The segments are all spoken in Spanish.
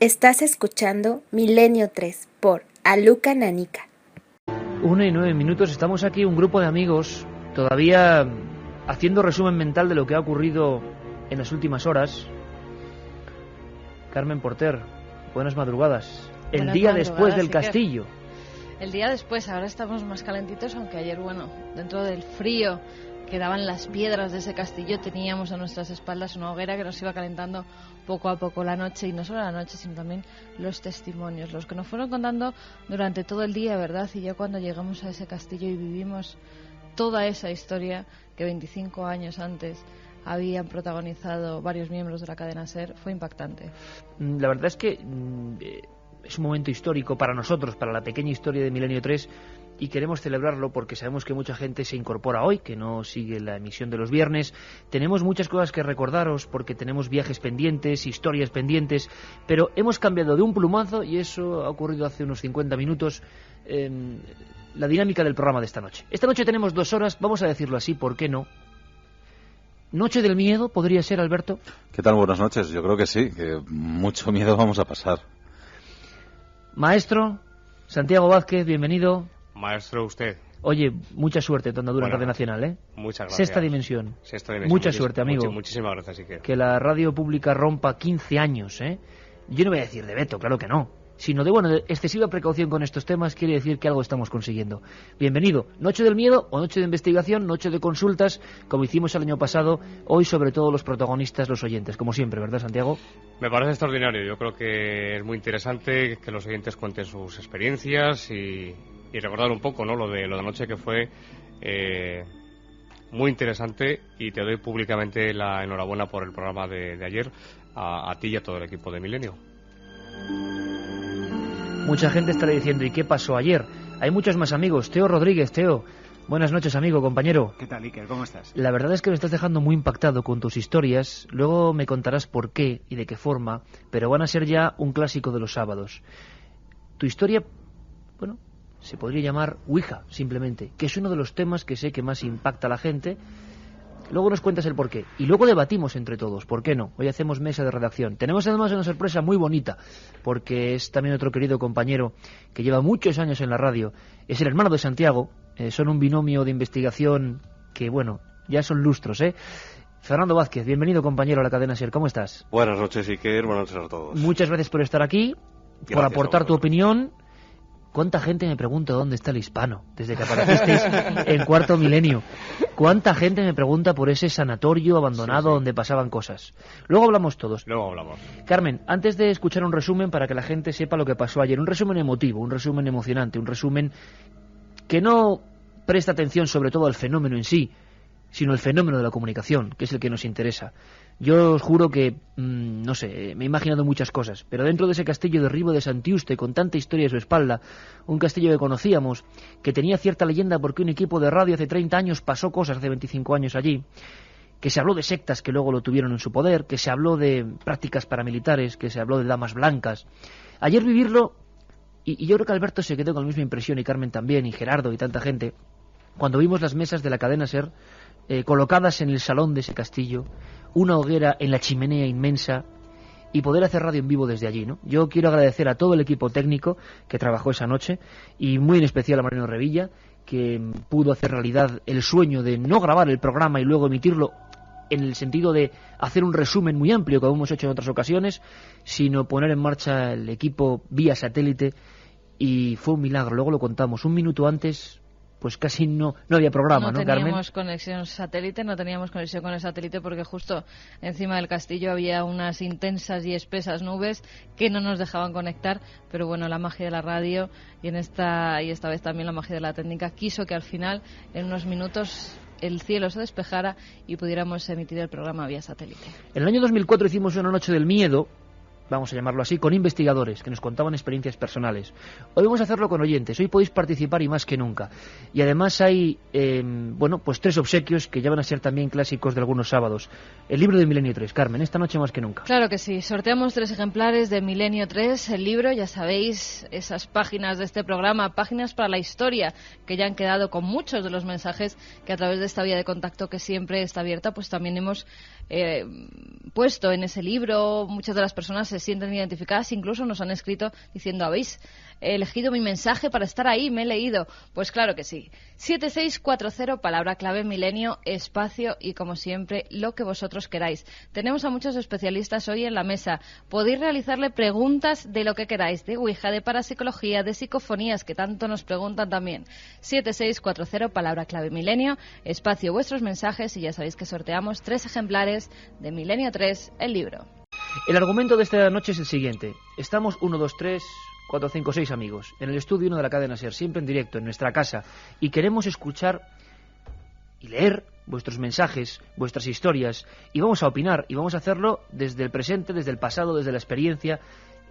Estás escuchando Milenio 3 por Aluca Nanica. 1:09, estamos aquí un grupo de amigos todavía haciendo resumen mental de lo que ha ocurrido en las últimas horas. Carmen Porter, buenas madrugadas. El día después del Castillo. El día después, ahora estamos más calentitos, aunque ayer, dentro del frío que daban las piedras de ese castillo, teníamos a nuestras espaldas una hoguera que nos iba calentando poco a poco la noche, y no solo la noche, sino también los testimonios, los que nos fueron contando durante todo el día, ¿verdad? Y ya cuando llegamos a ese castillo y vivimos toda esa historia que 25 años antes habían protagonizado varios miembros de la cadena SER, fue impactante. La verdad es que es un momento histórico para nosotros, para la pequeña historia de Milenio 3, y queremos celebrarlo porque sabemos que mucha gente se incorpora hoy, que no sigue la emisión de los viernes. Tenemos muchas cosas que recordaros porque tenemos viajes pendientes, historias pendientes, pero hemos cambiado de un plumazo, y eso ha ocurrido hace unos 50 minutos, la dinámica del programa de esta noche. Esta noche tenemos 2 horas, vamos a decirlo así, ¿por qué no? ¿Noche del miedo podría ser, Alberto? ¿Qué tal? Buenas noches. Yo creo que sí, que mucho miedo vamos a pasar. Maestro Santiago Vázquez, bienvenido. Maestro, usted. Oye, mucha suerte en tu andadura en Radio Nacional, ¿eh? Muchas gracias. Sexta dimensión. Mucha Mucha suerte, amigo. Muchísimas gracias, Iker. Que la radio pública rompa 15 años, ¿eh? Yo no voy a decir de veto, claro que no. Sino de excesiva precaución con estos temas, quiere decir que algo estamos consiguiendo. Bienvenido. Noche del miedo o noche de investigación, noche de consultas, como hicimos el año pasado. Hoy, sobre todo, los protagonistas, los oyentes, como siempre, ¿verdad, Santiago? Me parece extraordinario. Yo creo que es muy interesante que los oyentes cuenten sus experiencias y recordar un poco, ¿no?, lo de anoche, que fue muy interesante, y te doy públicamente la enhorabuena por el programa de ayer, a ti y a todo el equipo de Milenio. Mucha gente estará diciendo, ¿y qué pasó ayer? Hay muchos más amigos. Teo Rodríguez, Teo, buenas noches, amigo, compañero. ¿Qué tal, Iker? ¿Cómo estás? La verdad es que me estás dejando muy impactado con tus historias. Luego me contarás por qué y de qué forma, pero van a ser ya un clásico de los sábados. Tu historia, se podría llamar Ouija, simplemente, que es uno de los temas que sé que más impacta a la gente. Luego nos cuentas el porqué y luego debatimos entre todos, ¿por qué no? Hoy hacemos mesa de redacción. Tenemos además una sorpresa muy bonita, porque es también otro querido compañero que lleva muchos años en la radio. Es el hermano de Santiago, son un binomio de investigación que, ya son lustros, ¿eh? Fernando Vázquez, bienvenido, compañero, a la cadena SER. ¿Cómo estás? Buenas noches, Iker. Buenas noches a todos. Muchas gracias por estar aquí, por aportar tu opinión. ¿Cuánta gente me pregunta dónde está el hispano desde que aparecisteis en Cuarto Milenio? ¿Cuánta gente me pregunta por ese sanatorio abandonado donde pasaban cosas? Luego hablamos todos. Luego hablamos. Carmen, antes de escuchar un resumen para que la gente sepa lo que pasó ayer, un resumen emotivo, un resumen emocionante, un resumen que no presta atención sobre todo al fenómeno en sí, sino el fenómeno de la comunicación, que es el que nos interesa. Yo os juro que, me he imaginado muchas cosas, pero dentro de ese castillo de Ribo de Santiuste, con tanta historia a su espalda, un castillo que conocíamos, que tenía cierta leyenda porque un equipo de radio hace 30 años pasó cosas hace 25 años allí, que se habló de sectas que luego lo tuvieron en su poder, que se habló de prácticas paramilitares, que se habló de damas blancas. Ayer vivirlo, y yo creo que Alberto se quedó con la misma impresión, y Carmen también, y Gerardo y tanta gente, cuando vimos las mesas de la cadena SER colocadas en el salón de ese castillo, una hoguera en la chimenea inmensa, y poder hacer radio en vivo desde allí, ¿no? Yo quiero agradecer a todo el equipo técnico que trabajó esa noche, y muy en especial a Mariano Revilla, que pudo hacer realidad el sueño de no grabar el programa y luego emitirlo en el sentido de hacer un resumen muy amplio, como hemos hecho en otras ocasiones, sino poner en marcha el equipo vía satélite, y fue un milagro. Luego lo contamos. Un minuto antes, pues casi no había programa, ¿no, Carmen? No teníamos conexión satélite, con el satélite porque justo encima del castillo había unas intensas y espesas nubes que no nos dejaban conectar, pero la magia de la radio y esta vez también la magia de la técnica quiso que al final, en unos minutos, el cielo se despejara y pudiéramos emitir el programa vía satélite. En el año 2004 hicimos una noche del miedo, vamos a llamarlo así, con investigadores que nos contaban experiencias personales. Hoy vamos a hacerlo con oyentes, hoy podéis participar y más que nunca. Y además hay, 3 obsequios que ya van a ser también clásicos de algunos sábados. El libro de Milenio 3, Carmen, esta noche más que nunca. Claro que sí, sorteamos 3 ejemplares de Milenio 3, el libro, ya sabéis, esas páginas de este programa, páginas para la historia, que ya han quedado con muchos de los mensajes que a través de esta vía de contacto que siempre está abierta, pues también hemos puesto en ese libro. Muchas de las personas se sienten identificadas, incluso nos han escrito diciendo: habéis elegido mi mensaje para estar ahí, me he leído. Pues claro que sí. 7640, palabra clave milenio, espacio y, como siempre, lo que vosotros queráis. Tenemos a muchos especialistas hoy en la mesa. Podéis realizarle preguntas de lo que queráis, de Ouija, de parapsicología, de psicofonías, que tanto nos preguntan también. 7640, palabra clave milenio, espacio, vuestros mensajes, y ya sabéis que sorteamos 3 ejemplares de Milenio 3, el libro. El argumento de esta noche es el siguiente. Estamos 1, 2, 3, 4, 5, 6 amigos en el estudio 1 de la cadena SER, siempre en directo, en nuestra casa, y queremos escuchar y leer vuestros mensajes, vuestras historias, y vamos a opinar, y vamos a hacerlo desde el presente, desde el pasado, desde la experiencia,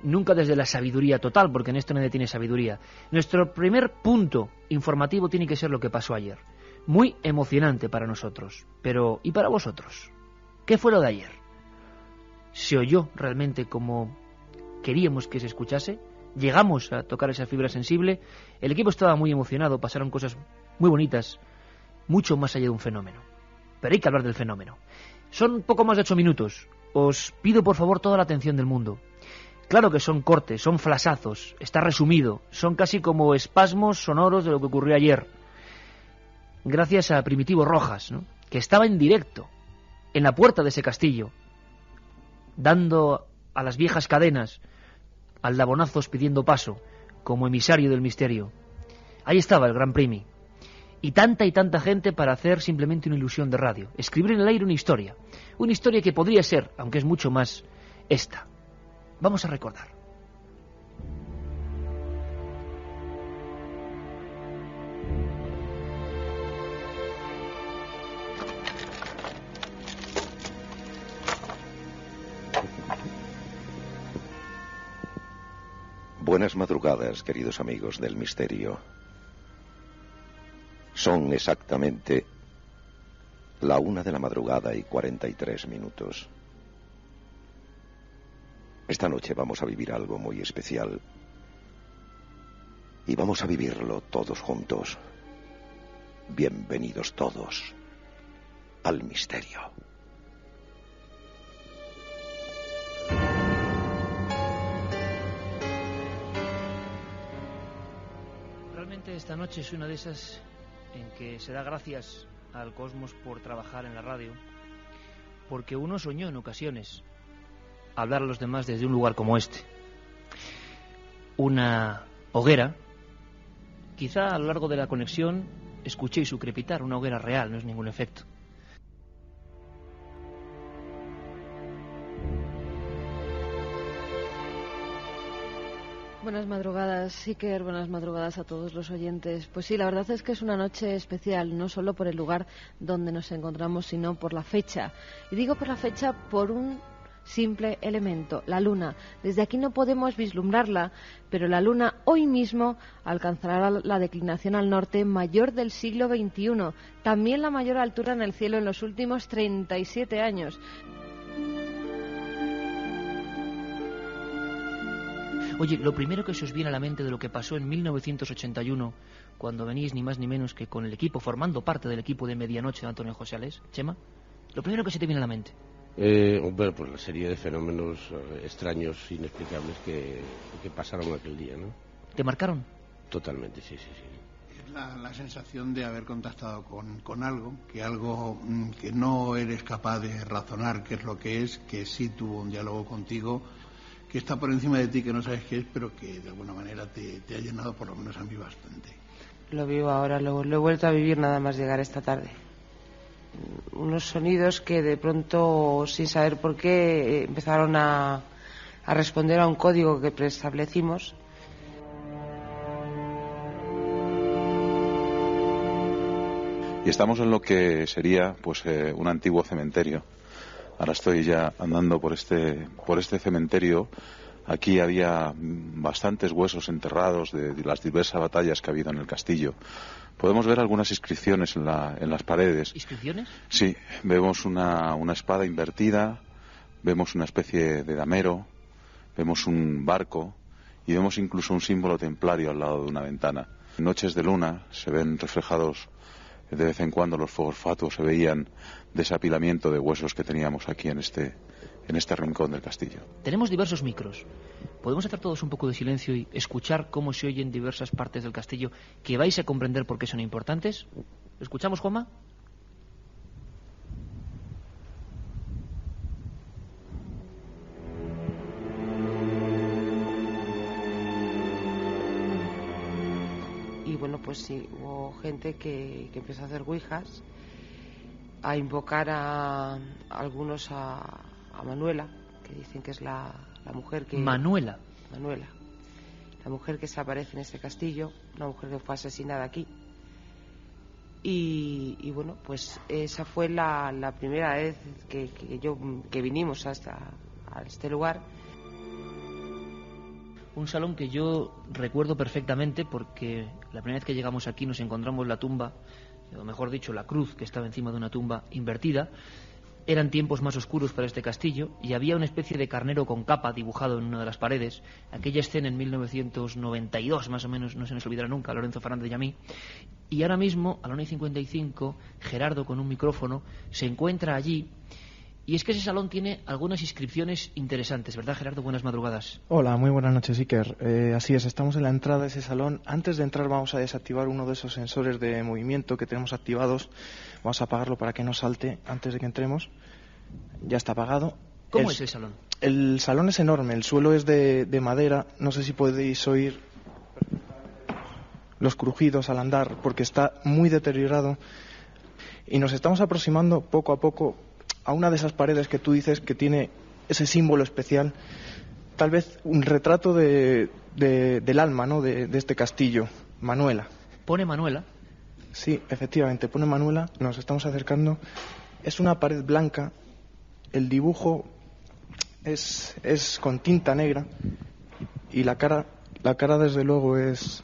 nunca desde la sabiduría total, porque en esto nadie tiene sabiduría. Nuestro primer punto informativo tiene que ser lo que pasó ayer. Muy emocionante para nosotros, pero ¿y para vosotros? ¿Qué fue lo de ayer? ¿Se oyó realmente como queríamos que se escuchase? ¿Llegamos a tocar esa fibra sensible? El equipo estaba muy emocionado, pasaron cosas muy bonitas, mucho más allá de un fenómeno. Pero hay que hablar del fenómeno. Son poco más de 8 minutos. Os pido por favor toda la atención del mundo. Claro que son cortes, son flasazos, está resumido, son casi como espasmos sonoros de lo que ocurrió ayer. Gracias a Primitivo Rojas, ¿no?, que estaba en directo, en la puerta de ese castillo, dando a las viejas cadenas aldabonazos pidiendo paso, como emisario del misterio. Ahí estaba el Gran Primi. Y tanta gente para hacer simplemente una ilusión de radio. Escribir en el aire una historia que podría ser, aunque es mucho más, esta. Vamos a recordar. Buenas madrugadas, queridos amigos del misterio. Son exactamente la 1 de la madrugada y 43 minutos. Esta noche vamos a vivir algo muy especial. Y vamos a vivirlo todos juntos. Bienvenidos todos al misterio. Realmente esta noche es una de esas en que se da gracias al cosmos por trabajar en la radio, porque uno soñó en ocasiones hablar a los demás desde un lugar como este. Una hoguera, quizá a lo largo de la conexión escuchéis su crepitar, una hoguera real, no es ningún efecto. Buenas madrugadas, Iker, buenas madrugadas a todos los oyentes. Pues sí, la verdad es que es una noche especial, no solo por el lugar donde nos encontramos, sino por la fecha. Y digo por la fecha por un simple elemento, la luna. Desde aquí no podemos vislumbrarla, pero la luna hoy mismo alcanzará la declinación al norte mayor del siglo XXI, también la mayor altura en el cielo en los últimos 37 años. Oye, lo primero que se os viene a la mente de lo que pasó en 1981, cuando venís ni más ni menos que con el equipo, formando parte del equipo de Medianoche de Antonio José Alés, Chema, lo primero que se te viene a la mente. Bueno, pues la serie de fenómenos extraños, inexplicables que pasaron aquel día, ¿no? ¿Te marcaron? Totalmente, sí. Es la sensación de haber contactado con algo que no eres capaz de razonar qué es lo que es, que sí tuvo un diálogo contigo, que está por encima de ti, que no sabes qué es, pero que de alguna manera te ha llenado, por lo menos a mí, bastante. Lo vivo ahora, lo he vuelto a vivir nada más llegar esta tarde. Unos sonidos que de pronto, sin saber por qué, empezaron a responder a un código que preestablecimos. Y estamos en lo que sería pues un antiguo cementerio. Ahora estoy ya andando por este cementerio. Aquí había bastantes huesos enterrados de las diversas batallas que ha habido en el castillo. Podemos ver algunas inscripciones en las paredes. ¿Inscripciones? Sí, vemos una espada invertida, vemos una especie de damero, vemos un barco y vemos incluso un símbolo templario al lado de una ventana. En noches de luna se ven reflejados de vez en cuando los fuegos fatuos, se veían desapilamiento de huesos que teníamos aquí en este en este rincón del castillo. Tenemos diversos micros. Podemos hacer todos un poco de silencio y escuchar cómo se oyen diversas partes del castillo que vais a comprender por qué son importantes. ¿Escuchamos, Juanma? Y bueno, pues sí, hubo gente que empezó a hacer ouijas, a invocar a algunos a Manuela, que dicen que es la mujer que... Manuela, la mujer que se aparece en este castillo, una mujer que fue asesinada aquí. Y bueno, pues esa fue la primera vez que vinimos a este lugar. un salón que yo recuerdo perfectamente porque la primera vez que llegamos aquí nos encontramos la tumba, o mejor dicho, la cruz que estaba encima de una tumba invertida. Eran tiempos más oscuros para este castillo y había una especie de carnero con capa dibujado en una de las paredes. Aquella escena en 1992, más o menos, no se nos olvidará nunca, Lorenzo Fernández y a mí. Y ahora mismo, a la 1:55, Gerardo con un micrófono se encuentra allí. Y es que ese salón tiene algunas inscripciones interesantes, ¿verdad, Gerardo? Buenas madrugadas. Hola, muy buenas noches, Iker. Así es, estamos en la entrada de ese salón. Antes de entrar vamos a desactivar uno de esos sensores de movimiento que tenemos activados. Vamos a apagarlo para que no salte antes de que entremos. Ya está apagado. ¿Cómo es el salón? El salón es enorme, el suelo es de madera. No sé si podéis oír los crujidos al andar porque está muy deteriorado. Y nos estamos aproximando poco a poco a una de esas paredes que tú dices que tiene ese símbolo especial, tal vez un retrato del alma, ¿no?, de este castillo, Manuela. ¿Pone Manuela? Sí, efectivamente, pone Manuela, nos estamos acercando. Es una pared blanca, el dibujo es con tinta negra y la cara desde luego es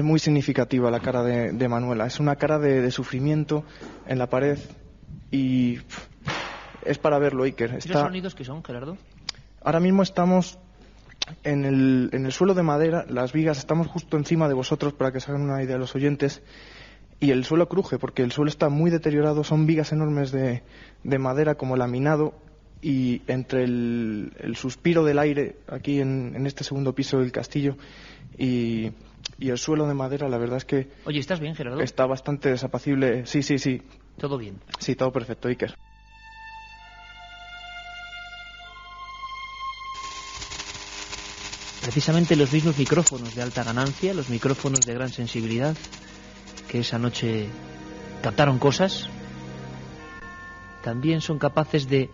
muy significativa, la cara de Manuela. Es una cara de sufrimiento en la pared y es para verlo, Iker. ¿Y los sonidos qué son, Gerardo? Ahora mismo estamos en el suelo de madera, las vigas, estamos justo encima de vosotros para que se hagan una idea los oyentes, y el suelo cruje porque el suelo está muy deteriorado, son vigas enormes de madera como laminado, y entre el suspiro del aire aquí en este segundo piso del castillo y el suelo de madera, la verdad es que... Oye, ¿estás bien, Gerardo? Está bastante desapacible. Sí. ¿Todo bien? Sí, todo perfecto, Iker. Precisamente los mismos micrófonos de alta ganancia, los micrófonos de gran sensibilidad, que esa noche captaron cosas, también son capaces de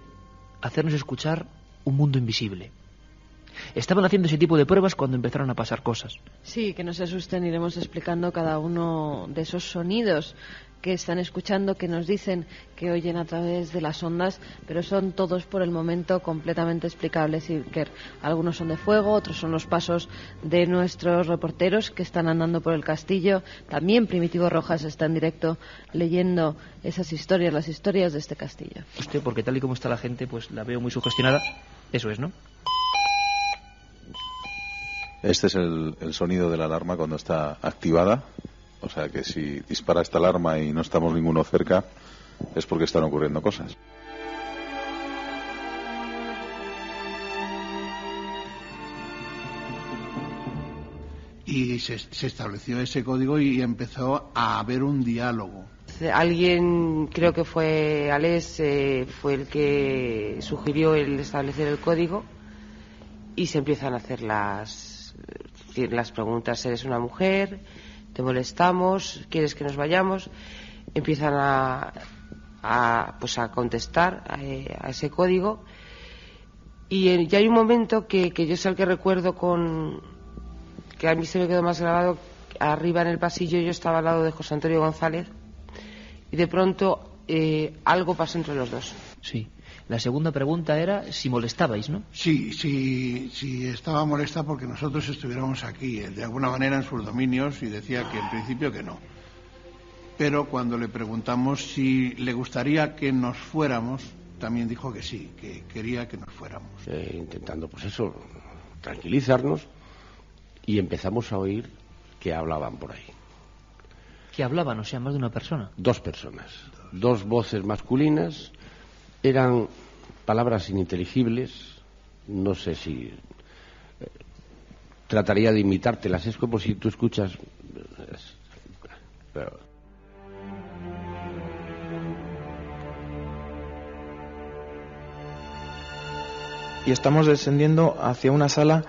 hacernos escuchar un mundo invisible. Estaban haciendo ese tipo de pruebas cuando empezaron a pasar cosas. Sí, que no se asusten, iremos explicando cada uno de esos sonidos que están escuchando, que nos dicen que oyen a través de las ondas, pero son todos por el momento completamente explicables. Y que algunos son de fuego, otros son los pasos de nuestros reporteros que están andando por el castillo. También Primitivo Rojas está en directo leyendo esas historias, las historias de este castillo. Usted, porque tal y como está la gente, pues la veo muy sugestionada. Eso es, ¿no? Este es el sonido de la alarma cuando está activada. O sea que si dispara esta alarma y no estamos ninguno cerca, es porque están ocurriendo cosas. Y se estableció ese código y empezó a haber un diálogo. Alguien, creo que fue Alex, fue el que sugirió el establecer el código y se empiezan a hacer las preguntas. ¿Eres una mujer? ¿Te molestamos? ¿Quieres que nos vayamos? Empiezan a contestar a ese código y ya hay un momento que yo es el que recuerdo que a mí se me quedó más grabado. Arriba en el pasillo yo estaba al lado de José Antonio González y de pronto algo pasó entre los dos. Sí. La segunda pregunta era si molestabais, ¿no? Sí, estaba molesta porque nosotros estuviéramos aquí, de alguna manera en sus dominios, y decía que en principio que no. Pero cuando le preguntamos si le gustaría que nos fuéramos, también dijo que sí, que quería que nos fuéramos. Intentando, pues eso, tranquilizarnos, y empezamos a oír que hablaban por ahí. ¿Que hablaban? O sea, más de una persona. 2 personas, 2 voces masculinas. Eran palabras ininteligibles. No sé si trataría de imitártelas. Es como si tú escuchas... Pero... Y estamos descendiendo hacia una sala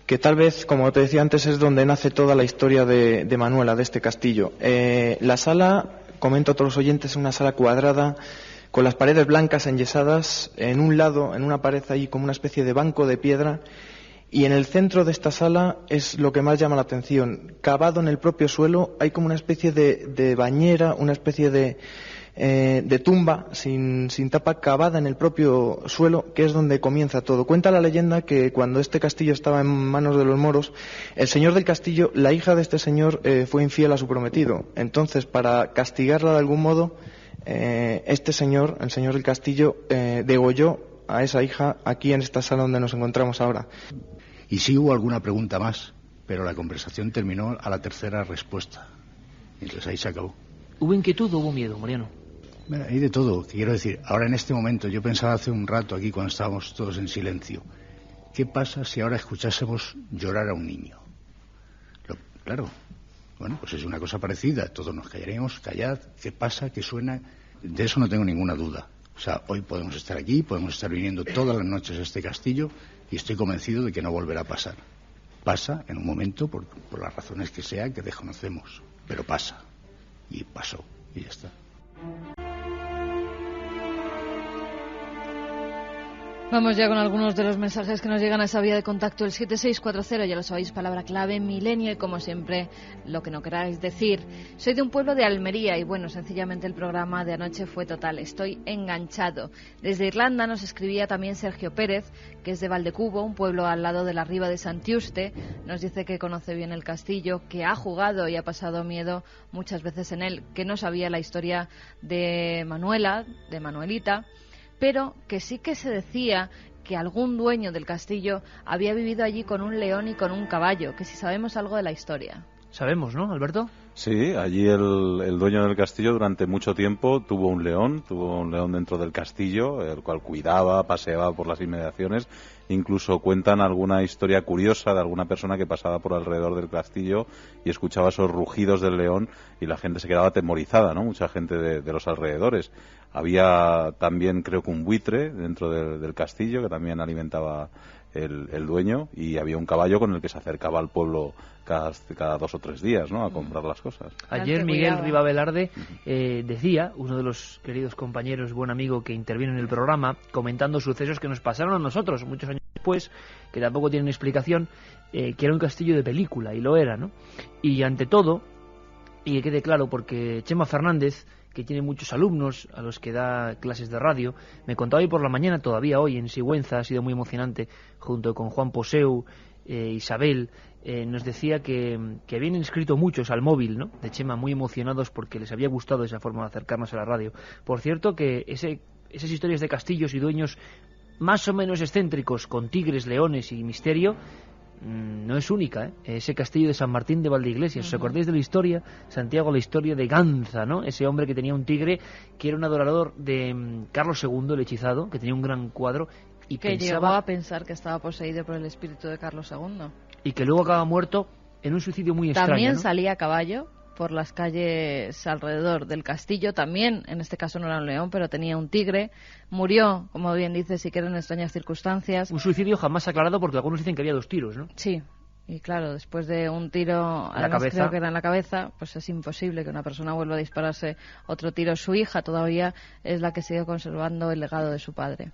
que tal vez, como te decía antes, es donde nace toda la historia de Manuela, de este castillo. La sala, comento a todos los oyentes, es una sala cuadrada, con las paredes blancas enyesadas, en un lado, en una pared ahí como una especie de banco de piedra, y en el centro de esta sala es lo que más llama la atención. Cavado en el propio suelo hay como una especie de bañera, una especie de tumba sin tapa cavada en el propio suelo, que es donde comienza todo. Cuenta la leyenda que cuando este castillo estaba en manos de los moros, el señor del castillo, la hija de este señor, fue infiel a su prometido. Entonces, para castigarla de algún modo, este señor, el señor del castillo, degolló a esa hija aquí en esta sala donde nos encontramos ahora. Y sí hubo alguna pregunta más, pero la conversación terminó a la tercera respuesta. Entonces ahí se acabó. ¿Hubo inquietud o hubo miedo, Mariano? Bueno, hay de todo. Quiero decir, ahora en este momento, yo pensaba hace un rato aquí cuando estábamos todos en silencio, ¿qué pasa si ahora escuchásemos llorar a un niño? Claro, bueno, pues es una cosa parecida. Todos nos callaríamos, callad, ¿qué pasa? ¿Qué suena? De eso no tengo ninguna duda. O sea, hoy podemos estar aquí, podemos estar viniendo todas las noches a este castillo y estoy convencido de que no volverá a pasar. Pasa en un momento por las razones que sea que desconocemos, pero pasa. Y pasó, y ya está. Vamos ya con algunos de los mensajes que nos llegan a esa vía de contacto, el 7640, ya lo sabéis, palabra clave, milenio, y como siempre, lo que no queráis decir. Soy de un pueblo de Almería y bueno, sencillamente el programa de anoche fue total, estoy enganchado. Desde Irlanda nos escribía también Sergio Pérez, que es de Valdecubo, un pueblo al lado de la Riba de Santiuste. Nos dice que conoce bien el castillo, que ha jugado y ha pasado miedo muchas veces en él, que no sabía la historia de Manuela, de Manuelita, pero que sí que se decía que algún dueño del castillo había vivido allí con un león y con un caballo, que si sabemos algo de la historia. Sabemos, ¿no, Alberto? Sí, allí el dueño del castillo durante mucho tiempo tuvo un león dentro del castillo, el cual cuidaba, paseaba por las inmediaciones. Incluso cuentan alguna historia curiosa de alguna persona que pasaba por alrededor del castillo y escuchaba esos rugidos del león y la gente se quedaba atemorizada, ¿no? Mucha gente de los alrededores. Había también, creo que un buitre dentro del castillo que también alimentaba el dueño, y había un caballo con el que se acercaba al pueblo cada 2 o 3 días, ¿no?, a comprar las cosas. Ayer Miguel Rivavelarde decía, uno de los queridos compañeros, buen amigo que intervino en el programa, comentando sucesos que nos pasaron a nosotros muchos años después, que tampoco tienen explicación, que era un castillo de película, y lo era, ¿no? Y ante todo, y que quede claro, porque Chema Fernández, que tiene muchos alumnos a los que da clases de radio, me contaba hoy por la mañana, todavía hoy en Sigüenza, ha sido muy emocionante, junto con Juan Poseu, Isabel, nos decía que habían inscrito muchos al móvil, ¿no?, de Chema, muy emocionados porque les había gustado esa forma de acercarnos a la radio. Por cierto, que esas historias de castillos y dueños más o menos excéntricos, con tigres, leones y misterio, no es única, ¿eh? Ese castillo de San Martín de Valdeiglesias, ¿os acordáis de la historia, Santiago, la historia de Ganza, ¿no? Ese hombre que tenía un tigre, que era un adorador de Carlos II, el hechizado, que tenía un gran cuadro, y que llegó a pensar que estaba poseído por el espíritu de Carlos II. Y que luego acaba muerto en un suicidio muy extraño, También ¿no? salía a caballo por las calles alrededor del castillo, también, en este caso no era un león, pero tenía un tigre, murió, como bien dices, sí que eran extrañas circunstancias. Un suicidio jamás aclarado porque algunos dicen que había 2 tiros, ¿no? Sí, y claro, después de un tiro, además creo que era en la cabeza, pues es imposible que una persona vuelva a dispararse otro tiro. Su hija todavía es la que sigue conservando el legado de su padre.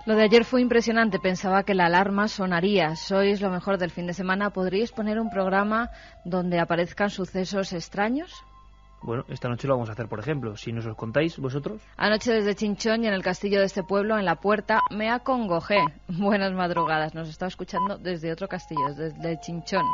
Lo de ayer fue impresionante, pensaba que la alarma sonaría. Sois lo mejor del fin de semana. ¿Podríais poner un programa donde aparezcan sucesos extraños? Bueno, esta noche lo vamos a hacer, por ejemplo, si nos los contáis vosotros. Anoche desde Chinchón y en el castillo de este pueblo, en la puerta, me acongojé. Buenas madrugadas, nos está escuchando desde otro castillo, desde Chinchón.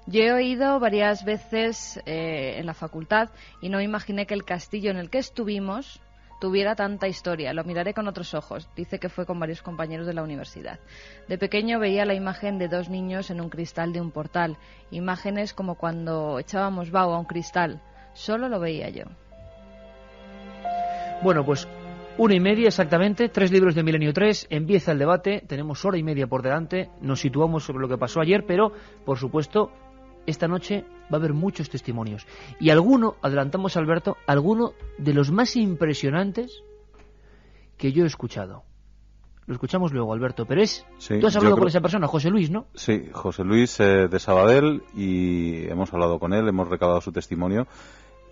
Yo he oído varias veces en la facultad y no imaginé que el castillo en el que estuvimos tuviera tanta historia. Lo miraré con otros ojos. Dice que fue con varios compañeros de la universidad. De pequeño veía la imagen de 2 niños en un cristal de un portal. Imágenes como cuando echábamos vaho a un cristal. Solo lo veía yo. Bueno, pues 1:30 exactamente, 3 libros de Milenio 3, empieza el debate, tenemos 1:30 por delante, nos situamos sobre lo que pasó ayer, pero, por supuesto, esta noche va a haber muchos testimonios. Y alguno, adelantamos Alberto, alguno de los más impresionantes que yo he escuchado. Lo escuchamos luego, Alberto, pero Sí, tú has hablado con esa persona, José Luis, ¿no? Sí, José Luis de Sabadell, y hemos hablado con él, hemos recabado su testimonio,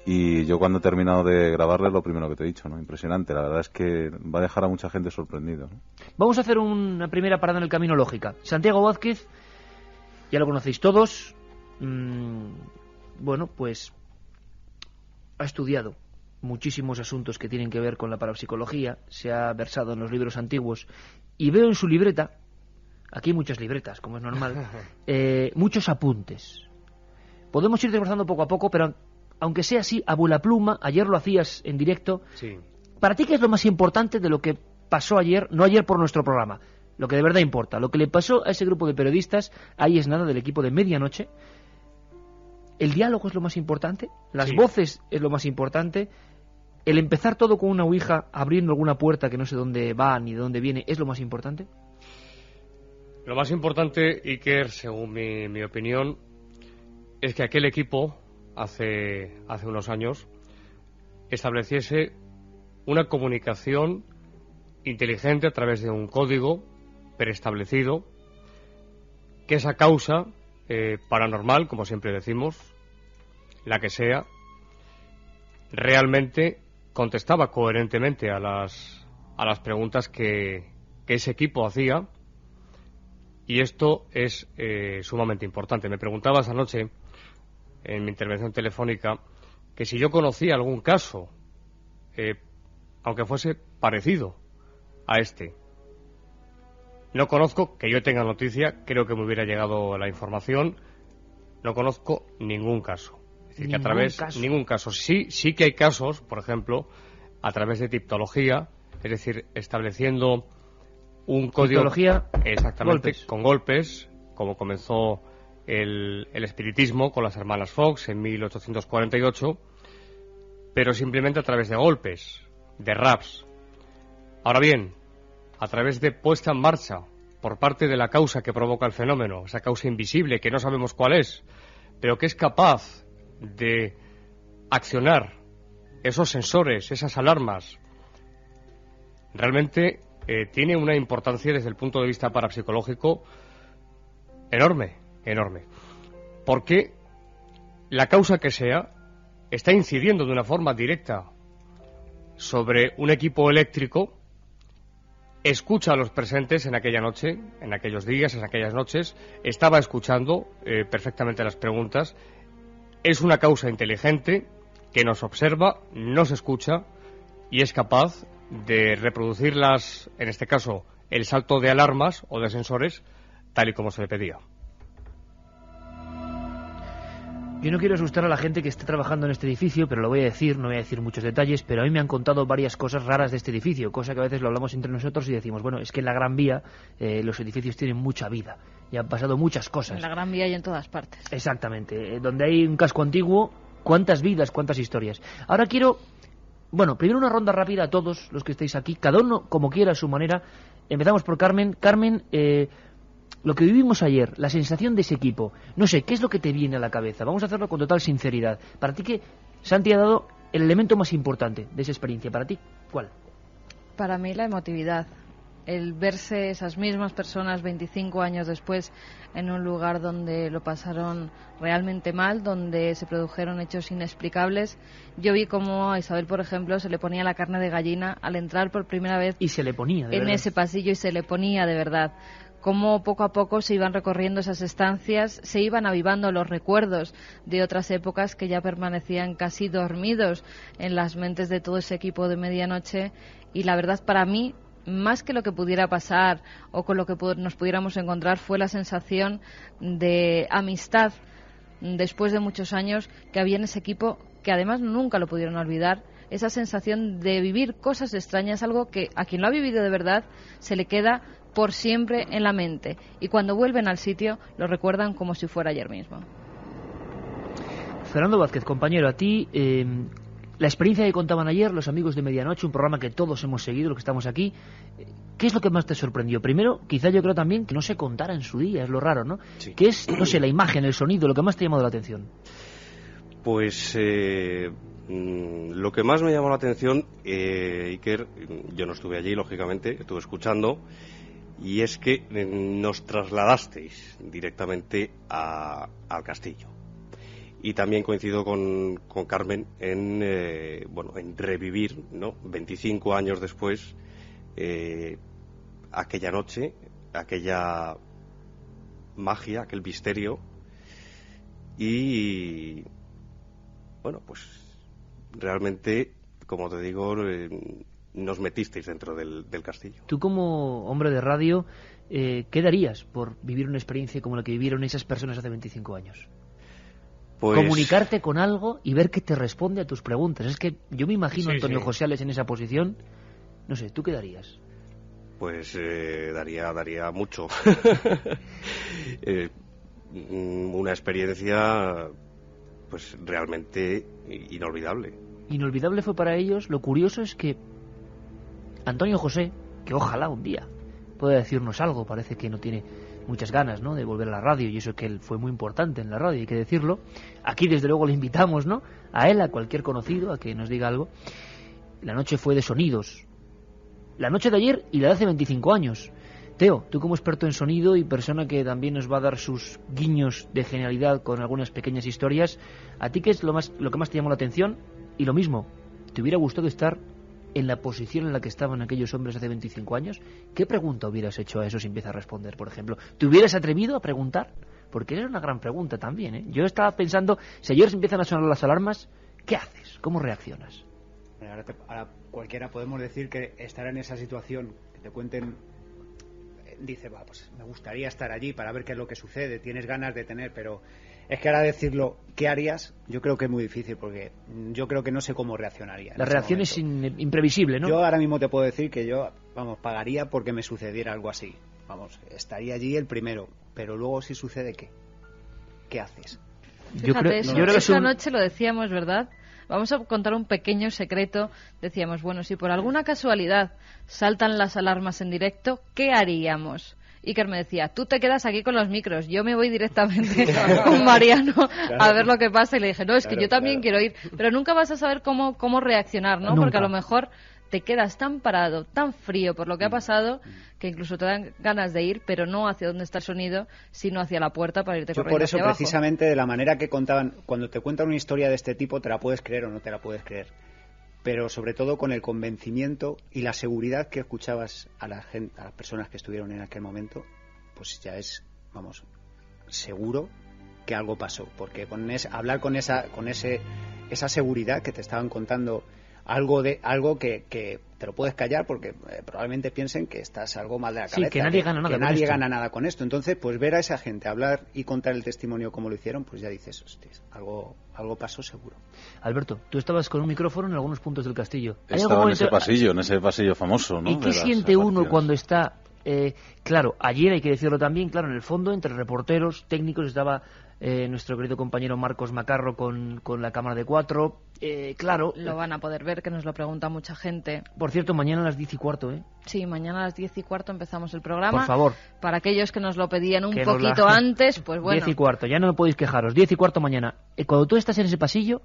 y yo cuando he terminado de grabarle, lo primero que te he dicho, ¿no? Impresionante, la verdad es que va a dejar a mucha gente sorprendido, ¿no? Vamos a hacer una primera parada en el camino lógica. Santiago Vázquez, ya lo conocéis todos, bueno, pues ha estudiado muchísimos asuntos que tienen que ver con la parapsicología, se ha versado en los libros antiguos, y veo en su libreta, aquí hay muchas libretas, como es normal, muchos apuntes. Podemos ir desglosando poco a poco, pero aunque sea así, a vuela pluma, ayer lo hacías en directo. Sí. ¿Para ti qué es lo más importante de lo que pasó ayer, no ayer por nuestro programa? Lo que de verdad importa, lo que le pasó a ese grupo de periodistas, ahí es nada, del equipo de Medianoche. El diálogo es lo más importante, las voces es lo más importante, el empezar todo con una ouija, abriendo alguna puerta que no sé dónde va ni de dónde viene, es lo más importante. Lo más importante, Iker, según mi opinión, es que aquel equipo, hace unos años, estableciese una comunicación inteligente a través de un código preestablecido, que esa causa paranormal, como siempre decimos, la que sea, realmente contestaba coherentemente a las preguntas que ese equipo hacía, y esto es sumamente importante. Me preguntabas anoche, en mi intervención telefónica, que si yo conocía algún caso, aunque fuese parecido a este. No conozco, que yo tenga noticia, creo que me hubiera llegado la información, no conozco ningún caso. Es decir, que a través, ningún caso. Sí que hay casos, por ejemplo, a través de tiptología, es decir, estableciendo un código... Tiptología, exactamente, golpes. con golpes, como comenzó el espiritismo con las hermanas Fox en 1848, pero simplemente a través de golpes, de raps. Ahora bien, a través de puesta en marcha por parte de la causa que provoca el fenómeno, esa causa invisible que no sabemos cuál es, pero que es capaz de accionar esos sensores, esas alarmas, realmente tiene una importancia desde el punto de vista parapsicológico enorme, enorme. Porque la causa que sea está incidiendo de una forma directa sobre un equipo eléctrico, escucha a los presentes en aquella noche, en aquellos días, en aquellas noches, estaba escuchando perfectamente las preguntas. Es una causa inteligente que nos observa, nos escucha y es capaz de reproducirlas, en este caso, el salto de alarmas o de sensores, tal y como se le pedía. Yo no quiero asustar a la gente que esté trabajando en este edificio, pero lo voy a decir, no voy a decir muchos detalles, pero a mí me han contado varias cosas raras de este edificio, cosa que a veces lo hablamos entre nosotros y decimos, bueno, es que en la Gran Vía los edificios tienen mucha vida y han pasado muchas cosas. En la Gran Vía y en todas partes. Exactamente, donde hay un casco antiguo, cuántas vidas, cuántas historias. Ahora quiero, bueno, primero una ronda rápida a todos los que estáis aquí, cada uno como quiera a su manera. Empezamos por Carmen. Carmen, lo que vivimos ayer, la sensación de ese equipo, no sé, ¿qué es lo que te viene a la cabeza? Vamos a hacerlo con total sinceridad. Para ti, ¿qué Santi ha dado el elemento más importante de esa experiencia? Para ti, ¿cuál? Para mí la emotividad. El verse esas mismas personas 25 años después en un lugar donde lo pasaron realmente mal, donde se produjeron hechos inexplicables. Yo vi como a Isabel, por ejemplo, se le ponía la carne de gallina al entrar por primera vez y se le ponía, de en verdad. Ese pasillo, y se le ponía de verdad. Cómo poco a poco se iban recorriendo esas estancias, se iban avivando los recuerdos de otras épocas que ya permanecían casi dormidos en las mentes de todo ese equipo de Medianoche. Y la verdad, para mí, más que lo que pudiera pasar o con lo que nos pudiéramos encontrar, fue la sensación de amistad después de muchos años que había en ese equipo, que además nunca lo pudieron olvidar. Esa sensación de vivir cosas extrañas, algo que a quien lo ha vivido de verdad se le queda por siempre en la mente, y cuando vuelven al sitio lo recuerdan como si fuera ayer mismo. Fernando Vázquez, compañero, a ti La experiencia que contaban ayer los amigos de Medianoche, un programa que todos hemos seguido, los que estamos aquí, ¿qué es lo que más te sorprendió? Primero, quizá yo creo también que no se contara en su día, es lo raro, ¿no? Sí. ¿Qué es, no sé, la imagen, el sonido, lo que más te ha llamado la atención? Pues lo que más me llamó la atención, Iker, yo no estuve allí, lógicamente, estuve escuchando, y es que nos trasladasteis directamente al castillo. Y también coincido con Carmen en revivir, ¿no? 25 años después, aquella noche, aquella magia, aquel misterio. Y bueno, pues realmente, como te digo, nos metisteis dentro del castillo. Tú, como hombre de radio, ¿qué darías por vivir una experiencia como la que vivieron esas personas hace 25 años? Pues... Comunicarte con algo y ver que te responde a tus preguntas. Es que yo me imagino a Antonio Josales en esa posición. No sé, ¿tú qué darías? Pues daría mucho. Una experiencia pues realmente inolvidable. Inolvidable fue para ellos. Lo curioso es que Antonio José, que ojalá un día pueda decirnos algo, parece que no tiene muchas ganas, ¿no?, de volver a la radio, y eso que él fue muy importante en la radio, hay que decirlo. Aquí desde luego le invitamos, ¿no?, a él, a cualquier conocido, a que nos diga algo. La noche fue de sonidos, la noche de ayer y la de hace 25 años. Teo, tú como experto en sonido y persona que también nos va a dar sus guiños de genialidad con algunas pequeñas historias, ¿a ti qué es lo que más te llamó la atención? Y lo mismo, ¿te hubiera gustado estar en la posición en la que estaban aquellos hombres hace 25 años? ¿Qué pregunta hubieras hecho a eso si empieza a responder, por ejemplo? ¿Te hubieras atrevido a preguntar? Porque esa es una gran pregunta también, ¿eh? Yo estaba pensando, si ayer se empiezan a sonar las alarmas, ¿qué haces? ¿Cómo reaccionas? Ahora cualquiera podemos decir que estar en esa situación, que te cuenten, dice, pues me gustaría estar allí para ver qué es lo que sucede, tienes ganas de tener, pero es que ahora decirlo, ¿qué harías? Yo creo que es muy difícil, porque yo creo que no sé cómo reaccionaría. La reacción es imprevisible, ¿no? Yo ahora mismo te puedo decir que yo, pagaría porque me sucediera algo así. Estaría allí el primero, pero luego si sucede, ¿qué haces? Fíjate, yo creo que esa noche lo decíamos, ¿verdad? Vamos a contar un pequeño secreto. Decíamos, bueno, si por alguna casualidad saltan las alarmas en directo, ¿qué haríamos? Iker me decía, tú te quedas aquí con los micros, yo me voy directamente con Mariano a ver lo que pasa, y le dije, no, es que yo también quiero ir, pero nunca vas a saber cómo reaccionar, ¿no? Nunca. Porque a lo mejor te quedas tan parado, tan frío por lo que ha pasado, que incluso te dan ganas de ir, pero no hacia donde está el sonido, sino hacia la puerta para irte corriendo. Por eso, hacia abajo. precisamente, de la manera que contaban, cuando te cuentan una historia de este tipo, te la puedes creer o no te la puedes creer, pero sobre todo con el convencimiento y la seguridad que escuchabas a la gente, a las personas que estuvieron en aquel momento, pues ya es, seguro que algo pasó, porque hablar con esa seguridad que te estaban contando algo que te lo puedes callar, porque probablemente piensen que estás algo mal de la cabeza, sí, que nadie gana nada, que nadie gana nada con esto. Entonces, pues ver a esa gente hablar y contar el testimonio como lo hicieron, pues ya dices, hostias, algo pasó seguro. Alberto, tú estabas con un micrófono en algunos puntos del castillo. Estaba en ese pasillo famoso, ¿no? ¿Y qué siente uno cuando está? Claro, ayer hay que decirlo también, claro, en el fondo, entre reporteros, técnicos, estaba nuestro querido compañero Marcos Macarro con la cámara de 4. Claro. Lo van a poder ver, que nos lo pregunta mucha gente. Por cierto, mañana a las 10:15, ¿eh? Sí, mañana a las 10:15 empezamos el programa. Por favor. Para aquellos que nos lo pedían un poquito antes, pues bueno. 10:15, ya no me podéis quejaros. 10:15 mañana. Cuando tú estás en ese pasillo,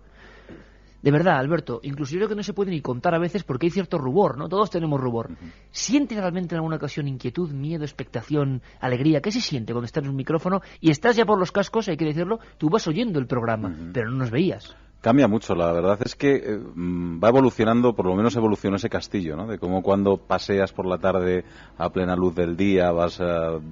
de verdad, Alberto, incluso yo creo que no se puede ni contar a veces porque hay cierto rubor, ¿no? Todos tenemos rubor. ¿Sientes realmente en alguna ocasión inquietud, miedo, expectación, alegría? ¿Qué se siente cuando estás en un micrófono y estás ya por los cascos, hay que decirlo, tú vas oyendo el programa, pero no nos veías? Cambia mucho, la verdad es que va evolucionando, por lo menos evolucionó ese castillo, ¿no? De cómo cuando paseas por la tarde a plena luz del día vas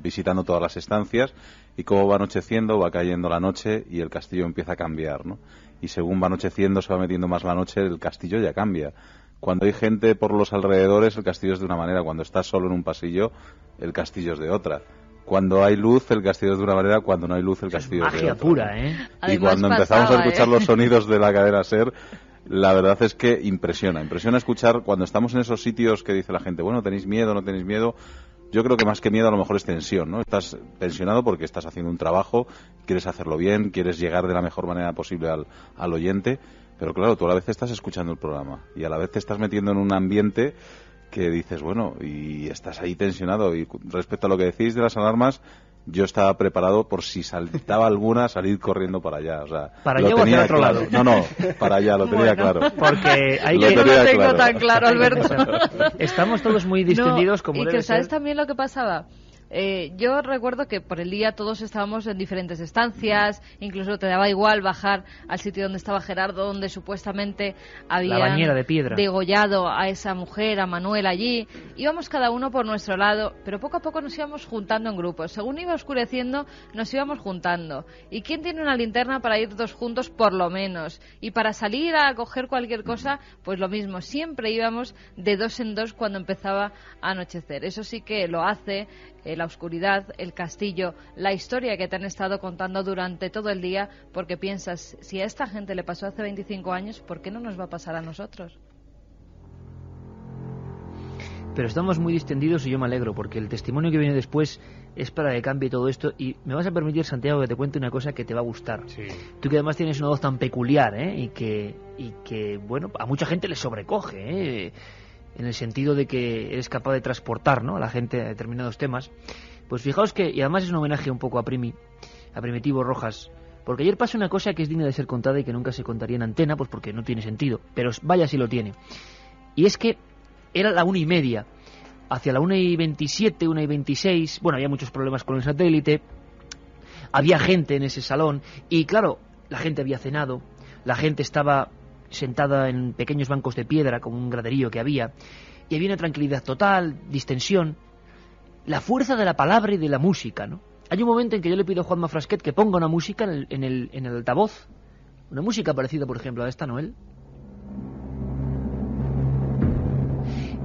visitando todas las estancias y cómo va anocheciendo, va cayendo la noche y el castillo empieza a cambiar, ¿no? Y según va anocheciendo, se va metiendo más la noche, el castillo ya cambia. Cuando hay gente por los alrededores, el castillo es de una manera. Cuando estás solo en un pasillo, el castillo es de otra. Cuando hay luz, el castillo es de una manera. Cuando no hay luz, el castillo es de otra. Magia pura, ¿eh? Y Además, cuando empezamos a escuchar los sonidos de la cadena SER, la verdad es que impresiona escuchar cuando estamos en esos sitios que dice la gente, bueno, ¿tenéis miedo, no tenéis miedo? Yo creo que más que miedo a lo mejor es tensión, ¿no? Estás tensionado porque estás haciendo un trabajo, quieres hacerlo bien, quieres llegar de la mejor manera posible al oyente, Pero claro, tú a la vez estás escuchando el programa y a la vez te estás metiendo en un ambiente que dices, bueno, y estás ahí tensionado. Y respecto a lo que decís de las alarmas, yo estaba preparado por si saltaba alguna, salir corriendo para allá. O sea, ¿para allá o hacia otro lado? No, para allá, lo tenía claro. Porque hay yo no lo tengo tan claro, Alberto. Estamos todos muy distendidos, como y debe que ¿sabes ser? también lo que pasaba? Yo recuerdo que por el día todos estábamos en diferentes estancias, incluso te daba igual bajar al sitio donde estaba Gerardo, donde supuestamente habían La bañera de piedra. degollado a esa mujer, a Manuel allí. Íbamos cada uno por nuestro lado, pero poco a poco nos íbamos juntando en grupos. Según iba oscureciendo, nos íbamos juntando. ¿Y quién tiene una linterna para ir todos juntos, por lo menos? Y para salir a coger cualquier cosa, pues lo mismo. Siempre íbamos de dos en dos cuando empezaba a anochecer. Eso sí que lo hace la oscuridad, el castillo, la historia que te han estado contando durante todo el día, porque piensas, si a esta gente le pasó hace 25 años, ¿por qué no nos va a pasar a nosotros? Pero estamos muy distendidos y yo me alegro, porque el testimonio que viene después es para que cambie todo esto. Y me vas a permitir, Santiago, que te cuente una cosa que te va a gustar. Sí. Tú que además tienes una voz tan peculiar, y que bueno, a mucha gente le sobrecoge, en el sentido de que eres capaz de transportar, ¿no?, a la gente a determinados temas. Pues fijaos que, y además es un homenaje un poco a Primitivo Rojas, porque ayer pasó una cosa que es digna de ser contada y que nunca se contaría en antena, pues porque no tiene sentido, pero vaya si lo tiene. Y es que era la 1:30, hacia la 1:27, 1:26, bueno, había muchos problemas con el satélite, había gente en ese salón, y claro, la gente había cenado, la gente estaba sentada en pequeños bancos de piedra, como un graderío que había, y había una tranquilidad total, distensión, la fuerza de la palabra y de la música, ¿no? Hay un momento en que yo le pido a Juanma Frasquet que ponga una música en el altavoz, una música parecida, por ejemplo, a esta, Noel,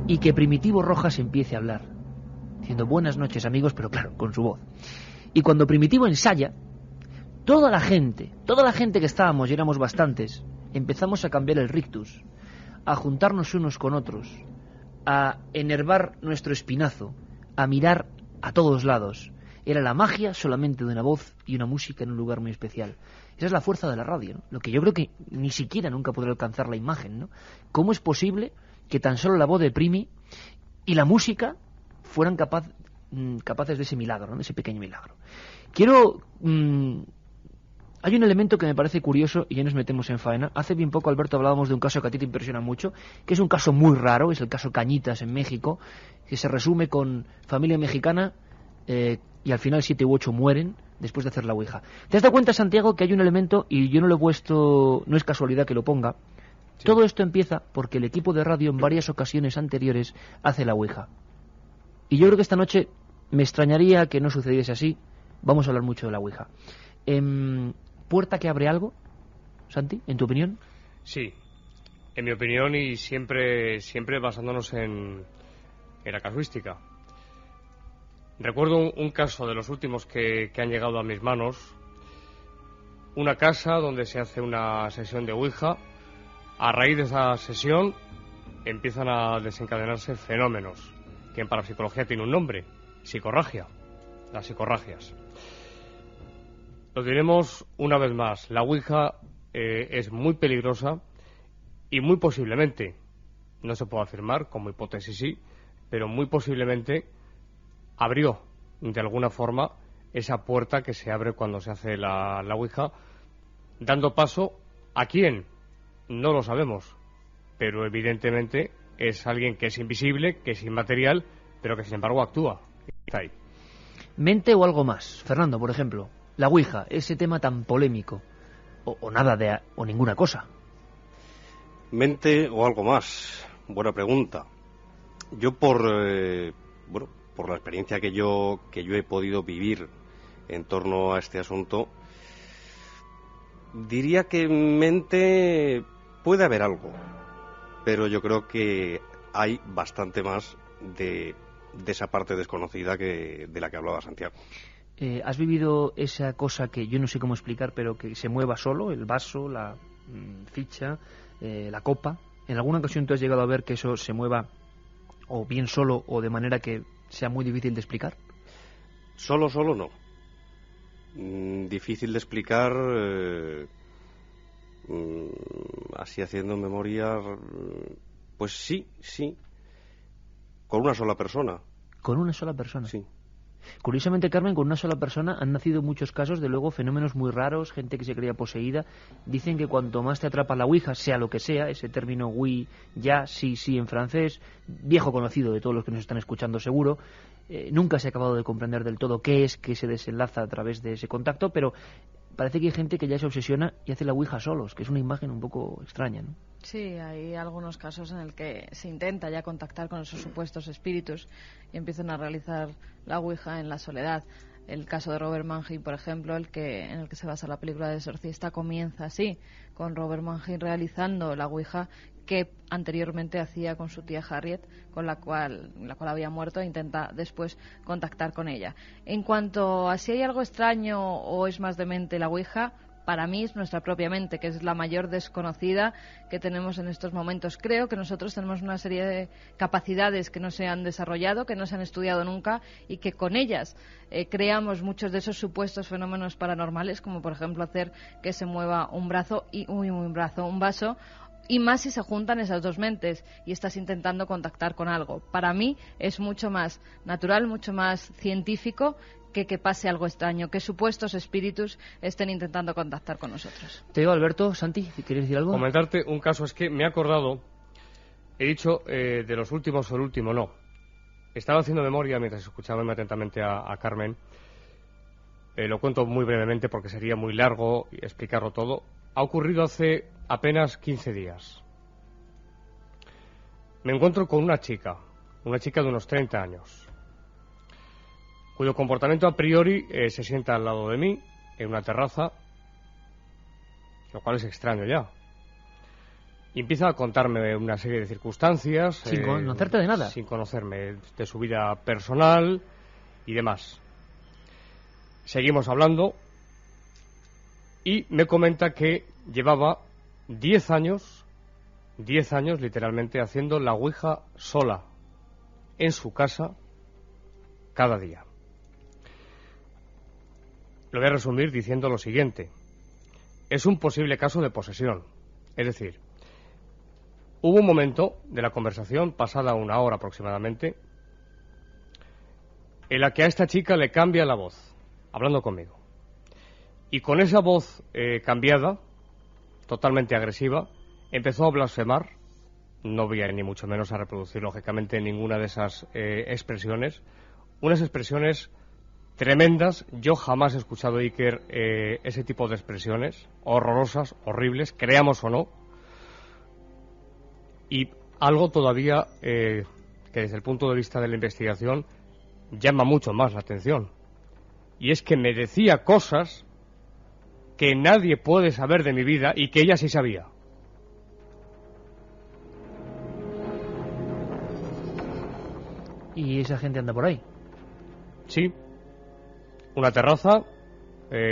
y que Primitivo Rojas empiece a hablar, diciendo buenas noches, amigos, pero claro, con su voz. Y cuando Primitivo ensaya, toda la gente que estábamos, y éramos bastantes, empezamos a cambiar el rictus, a juntarnos unos con otros, a enervar nuestro espinazo, a mirar a todos lados. Era la magia solamente de una voz y una música en un lugar muy especial. Esa es la fuerza de la radio, ¿no? Lo que yo creo que ni siquiera nunca podrá alcanzar la imagen, ¿no? ¿Cómo es posible que tan solo la voz de Primi y la música fueran capaces de ese milagro, ¿no?, de ese pequeño milagro? Hay un elemento que me parece curioso y ya nos metemos en faena. Hace bien poco, Alberto, hablábamos de un caso que a ti te impresiona mucho, que es un caso muy raro, es el caso Cañitas en México, que se resume con familia mexicana y al final 7 u 8 mueren después de hacer la ouija. ¿Te has dado cuenta, Santiago, que hay un elemento, y yo no lo he puesto, no es casualidad que lo ponga? Sí. Todo esto empieza porque el equipo de radio en varias ocasiones anteriores hace la ouija. Y yo creo que esta noche me extrañaría que no sucediese así. Vamos a hablar mucho de la ouija. ¿Puerta que abre algo, Santi, en tu opinión? Sí, en mi opinión, y siempre basándonos en la casuística. Recuerdo un caso de los últimos que han llegado a mis manos, una casa donde se hace una sesión de ouija. A raíz de esa sesión empiezan a desencadenarse fenómenos que en parapsicología tiene un nombre: psicorragia, las psicorragias. Lo diremos una vez más, la ouija es muy peligrosa y muy posiblemente, no se puede afirmar, como hipótesis sí, pero muy posiblemente abrió de alguna forma esa puerta que se abre cuando se hace la ouija, dando paso ¿a quién? No lo sabemos, pero evidentemente es alguien que es invisible, que es inmaterial, pero que sin embargo actúa. Está ahí. ¿Mente o algo más? Fernando, por ejemplo, la ouija, ese tema tan polémico, o nada o ninguna cosa. ¿Mente o algo más? Buena pregunta. Yo por la experiencia que yo he podido vivir en torno a este asunto, diría que mente puede haber algo, pero yo creo que hay bastante más de esa parte desconocida de la que hablaba Santiago. ¿Has vivido esa cosa que yo no sé cómo explicar, pero que se mueva solo, el vaso, la ficha, la copa? ¿En alguna ocasión tú has llegado a ver que eso se mueva o bien solo o de manera que sea muy difícil de explicar? Solo no. Difícil de explicar, así haciendo memoria, pues sí, con una sola persona. ¿Con una sola persona? Sí. Curiosamente, Carmen, con una sola persona han nacido muchos casos de luego fenómenos muy raros, gente que se creía poseída. Dicen que cuanto más te atrapa la ouija, sea lo que sea, ese término oui, ya, sí en francés, viejo conocido de todos los que nos están escuchando seguro, nunca se ha acabado de comprender del todo qué es que se desenlaza a través de ese contacto, pero parece que hay gente que ya se obsesiona y hace la ouija solos, que es una imagen un poco extraña, ¿no? Sí, hay algunos casos en el que se intenta ya contactar con esos supuestos espíritus y empiezan a realizar la ouija en la soledad. El caso de Robert Mannheim, por ejemplo, en el que se basa la película de Exorcista, comienza así, con Robert Mannheim realizando la ouija que anteriormente hacía con su tía Harriet, con la cual había muerto, e intenta después contactar con ella. En cuanto a si hay algo extraño o es más demente la ouija, para mí es nuestra propia mente, que es la mayor desconocida que tenemos en estos momentos. Creo que nosotros tenemos una serie de capacidades que no se han desarrollado, que no se han estudiado nunca y que con ellas creamos muchos de esos supuestos fenómenos paranormales, como por ejemplo hacer que se mueva un vaso, y más si se juntan esas dos mentes y estás intentando contactar con algo. Para mí es mucho más natural, mucho más científico que pase algo extraño, que supuestos espíritus estén intentando contactar con nosotros. Te digo, Alberto, Santi, ¿quieres decir algo? Comentarte un caso, es que me he acordado, he dicho de los últimos o el último, no. Estaba haciendo memoria mientras escuchaba muy atentamente a Carmen. Lo cuento muy brevemente porque sería muy largo explicarlo todo. Ha ocurrido hace apenas 15 días. Me encuentro con una chica de unos 30 años, cuyo comportamiento a priori se sienta al lado de mí, en una terraza, lo cual es extraño ya. Y empieza a contarme una serie de circunstancias. Sin conocerte de nada. Sin conocerme de su vida personal y demás. Seguimos hablando y me comenta que llevaba 10 años literalmente haciendo la ouija sola, en su casa, cada día. Lo voy a resumir diciendo lo siguiente. Es un posible caso de posesión. Es decir, hubo un momento de la conversación, pasada una hora aproximadamente, en la que a esta chica le cambia la voz, hablando conmigo. Y con esa voz cambiada, totalmente agresiva, empezó a blasfemar. No voy a ni mucho menos a reproducir, lógicamente, ninguna de esas expresiones. Unas expresiones tremendas. Yo jamás he escuchado, Iker, ese tipo de expresiones horrorosas, horribles, creamos o no. Y algo todavía que desde el punto de vista de la investigación llama mucho más la atención. Y es que me decía cosas que nadie puede saber de mi vida y que ella sí sabía. ¿Y esa gente anda por ahí? Sí. Una terraza,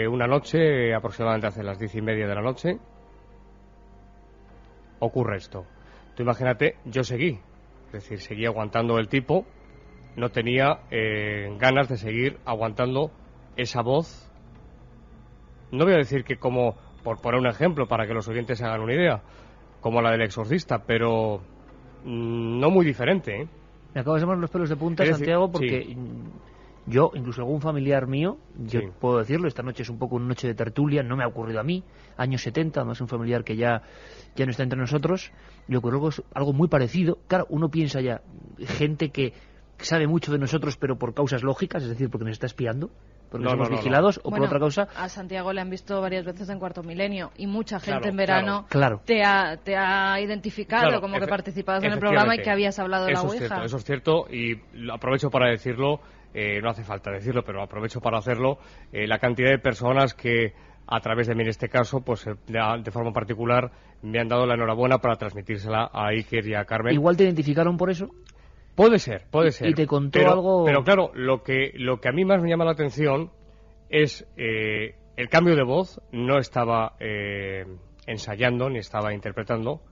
una noche, aproximadamente hace las 10:30 de la noche, ocurre esto. Tú imagínate, yo seguí, es decir, seguí aguantando el tipo, no tenía ganas de seguir aguantando esa voz. No voy a decir que como, por poner un ejemplo, para que los oyentes se hagan una idea, como la del exorcista, pero no muy diferente, ¿eh? Me acabas de poner los pelos de punta, Santiago, porque sí. Yo, incluso algún familiar mío, yo puedo decirlo, esta noche es un poco una noche de tertulia, no me ha ocurrido a mí, años 70, además un familiar que ya no está entre nosotros, le ocurrió algo muy parecido. Claro, uno piensa ya, gente que sabe mucho de nosotros, pero por causas lógicas, es decir, porque nos está espiando, porque somos vigilados, o por otra causa. A Santiago le han visto varias veces en Cuarto Milenio, y mucha gente en verano claro. Te ha identificado como que participabas en el programa y que habías hablado de la ouija. Eso es cierto, y aprovecho para decirlo. No hace falta decirlo, pero aprovecho para hacerlo. La cantidad de personas que, a través de mí en este caso, pues de forma particular, me han dado la enhorabuena para transmitírsela a Iker y a Carmen. ¿Igual te identificaron por eso? Puede ser. ¿Y te contó algo? Pero claro, lo que a mí más me llama la atención es el cambio de voz. No estaba ensayando ni estaba interpretando.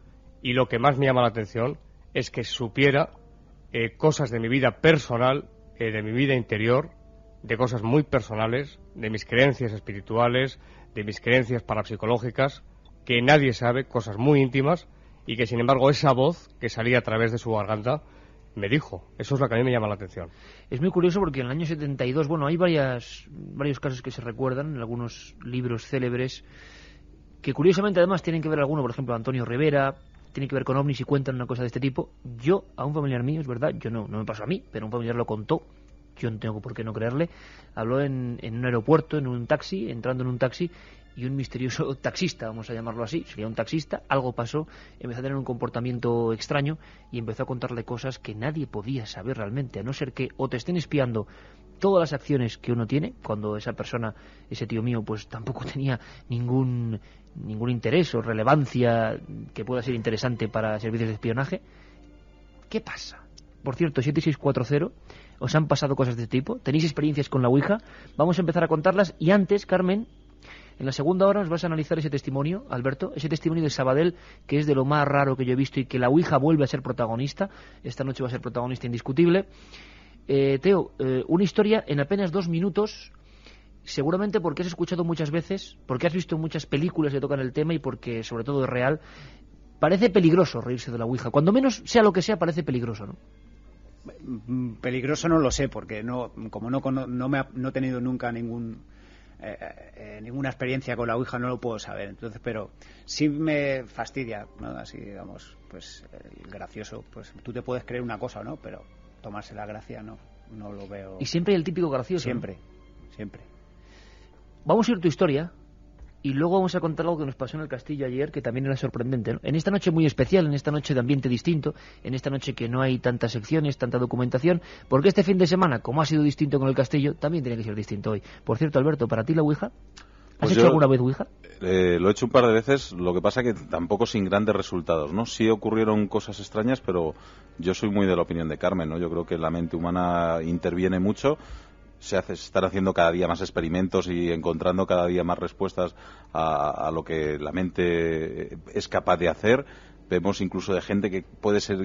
Y lo que más me llama la atención es que supiera cosas de mi vida personal, de mi vida interior, de cosas muy personales, de mis creencias espirituales, de mis creencias parapsicológicas, que nadie sabe, cosas muy íntimas, y que sin embargo esa voz que salía a través de su garganta me dijo. Eso es lo que a mí me llama la atención. Es muy curioso porque en el año 72, bueno, hay varios casos que se recuerdan en algunos libros célebres que curiosamente además tienen que ver alguno, por ejemplo, Antonio Rivera, tiene que ver con ovnis y cuentan una cosa de este tipo. Yo, a un familiar mío, es verdad, yo no me pasó a mí, pero un familiar lo contó, yo no tengo por qué no creerle, habló en un aeropuerto, en un taxi, entrando en un taxi, y un misterioso taxista, vamos a llamarlo así, sería un taxista, algo pasó, empezó a tener un comportamiento extraño y empezó a contarle cosas que nadie podía saber realmente, a no ser que o te estén espiando todas las acciones que uno tiene, cuando esa persona, ese tío mío, pues tampoco tenía ningún interés o relevancia que pueda ser interesante para servicios de espionaje. ¿Qué pasa? Por cierto, 7640, ¿os han pasado cosas de este tipo? ¿Tenéis experiencias con la Ouija? Vamos a empezar a contarlas y antes, Carmen, en la segunda hora nos vas a analizar ese testimonio, Alberto, ese testimonio de Sabadell, que es de lo más raro que yo he visto y que la Ouija vuelve a ser protagonista. Esta noche va a ser protagonista indiscutible. Teo, una historia en apenas 2 minutos, seguramente porque has escuchado muchas veces, porque has visto muchas películas que tocan el tema y porque sobre todo es real. Parece peligroso reírse de la Ouija, cuando menos sea lo que sea, parece peligroso, ¿no? Peligroso no lo sé, porque no he tenido nunca ninguna experiencia con la Ouija, no lo puedo saber. Entonces, pero sí me fastidia, ¿no? Así, digamos, pues gracioso. Pues tú te puedes creer una cosa, ¿no? Pero tomarse la gracia no lo veo. Y siempre hay el típico gracioso. Siempre, ¿no? Siempre. Vamos a ir a tu historia y luego vamos a contar algo que nos pasó en el castillo ayer, que también era sorprendente, ¿no? En esta noche muy especial, en esta noche de ambiente distinto, en esta noche que no hay tantas secciones, tanta documentación, porque este fin de semana, como ha sido distinto con el castillo, también tiene que ser distinto hoy. Por cierto, Alberto, ¿para ti la Ouija? ¿Has hecho alguna vez Ouija? Lo he hecho un par de veces, lo que pasa que tampoco sin grandes resultados, ¿no? Sí ocurrieron cosas extrañas, pero yo soy muy de la opinión de Carmen, ¿no? Yo creo que la mente humana interviene mucho. Se están haciendo cada día más experimentos y encontrando cada día más respuestas a lo que la mente es capaz de hacer. Vemos incluso de gente que puede ser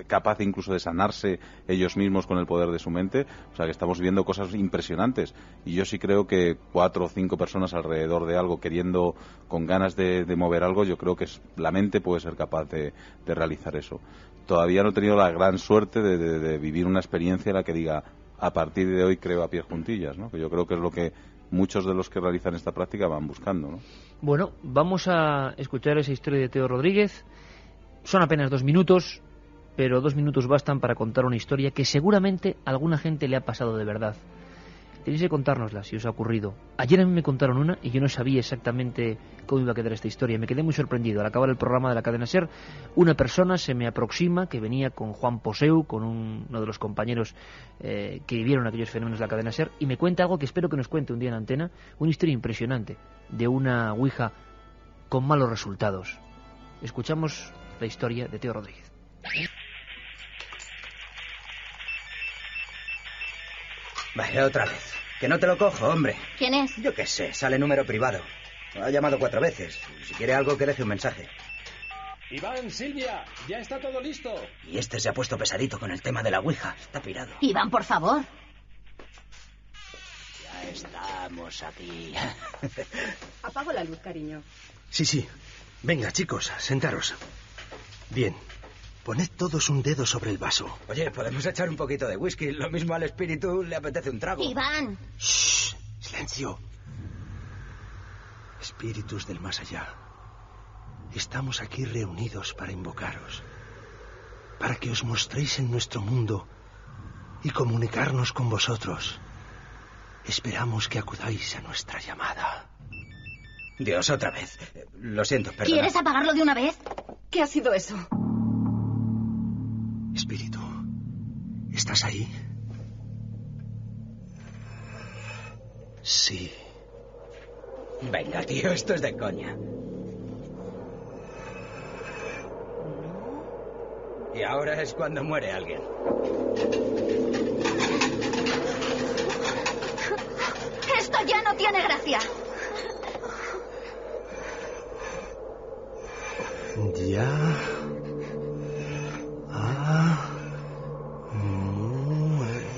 capaz incluso de sanarse ellos mismos con el poder de su mente. O sea que estamos viendo cosas impresionantes. Y yo sí creo que 4 o 5 personas alrededor de algo queriendo, con ganas de mover algo, yo creo que la mente puede ser capaz de realizar eso. Todavía no he tenido la gran suerte de vivir una experiencia en la que diga, a partir de hoy creo a pies juntillas, ¿no? Que yo creo que es lo que muchos de los que realizan esta práctica van buscando, ¿no? Bueno, vamos a escuchar esa historia de Teo Rodríguez. Son apenas 2 minutos, pero 2 minutos bastan para contar una historia que seguramente a alguna gente le ha pasado de verdad. Tenéis que contárnosla si os ha ocurrido. Ayer a mí me contaron una y yo no sabía exactamente cómo iba a quedar esta historia. Me quedé muy sorprendido. Al acabar el programa de la cadena SER, una persona se me aproxima que venía con Juan Poseu, con uno de los compañeros que vivieron aquellos fenómenos de la cadena SER, y me cuenta algo que espero que nos cuente un día en antena, una historia impresionante de una Ouija con malos resultados. Escuchamos la historia de Teo Rodríguez. Vaya, otra vez. Que no te lo cojo, hombre. ¿Quién es? Yo qué sé, sale número privado. Ha llamado 4 veces. Si quiere algo, que deje un mensaje. Iván, Silvia, ya está todo listo. Y este se ha puesto pesadito con el tema de la Ouija. Está pirado. Iván, por favor. Ya estamos aquí. Apago la luz, cariño. Sí. Venga, chicos, sentaros. Bien. Poned todos un dedo sobre el vaso. Oye, podemos echar un poquito de whisky. Lo mismo al espíritu le apetece un trago. Iván. Shh, silencio. Espíritus del más allá. Estamos aquí reunidos para invocaros. Para que os mostréis en nuestro mundo y comunicarnos con vosotros. Esperamos que acudáis a nuestra llamada. Dios, otra vez. Lo siento, perdona. ¿Quieres apagarlo de una vez? ¿Qué ha sido eso? Espíritu, ¿estás ahí? Sí. Venga, tío, esto es de coña. Y ahora es cuando muere alguien. Esto ya no tiene gracia. Ya ha muerto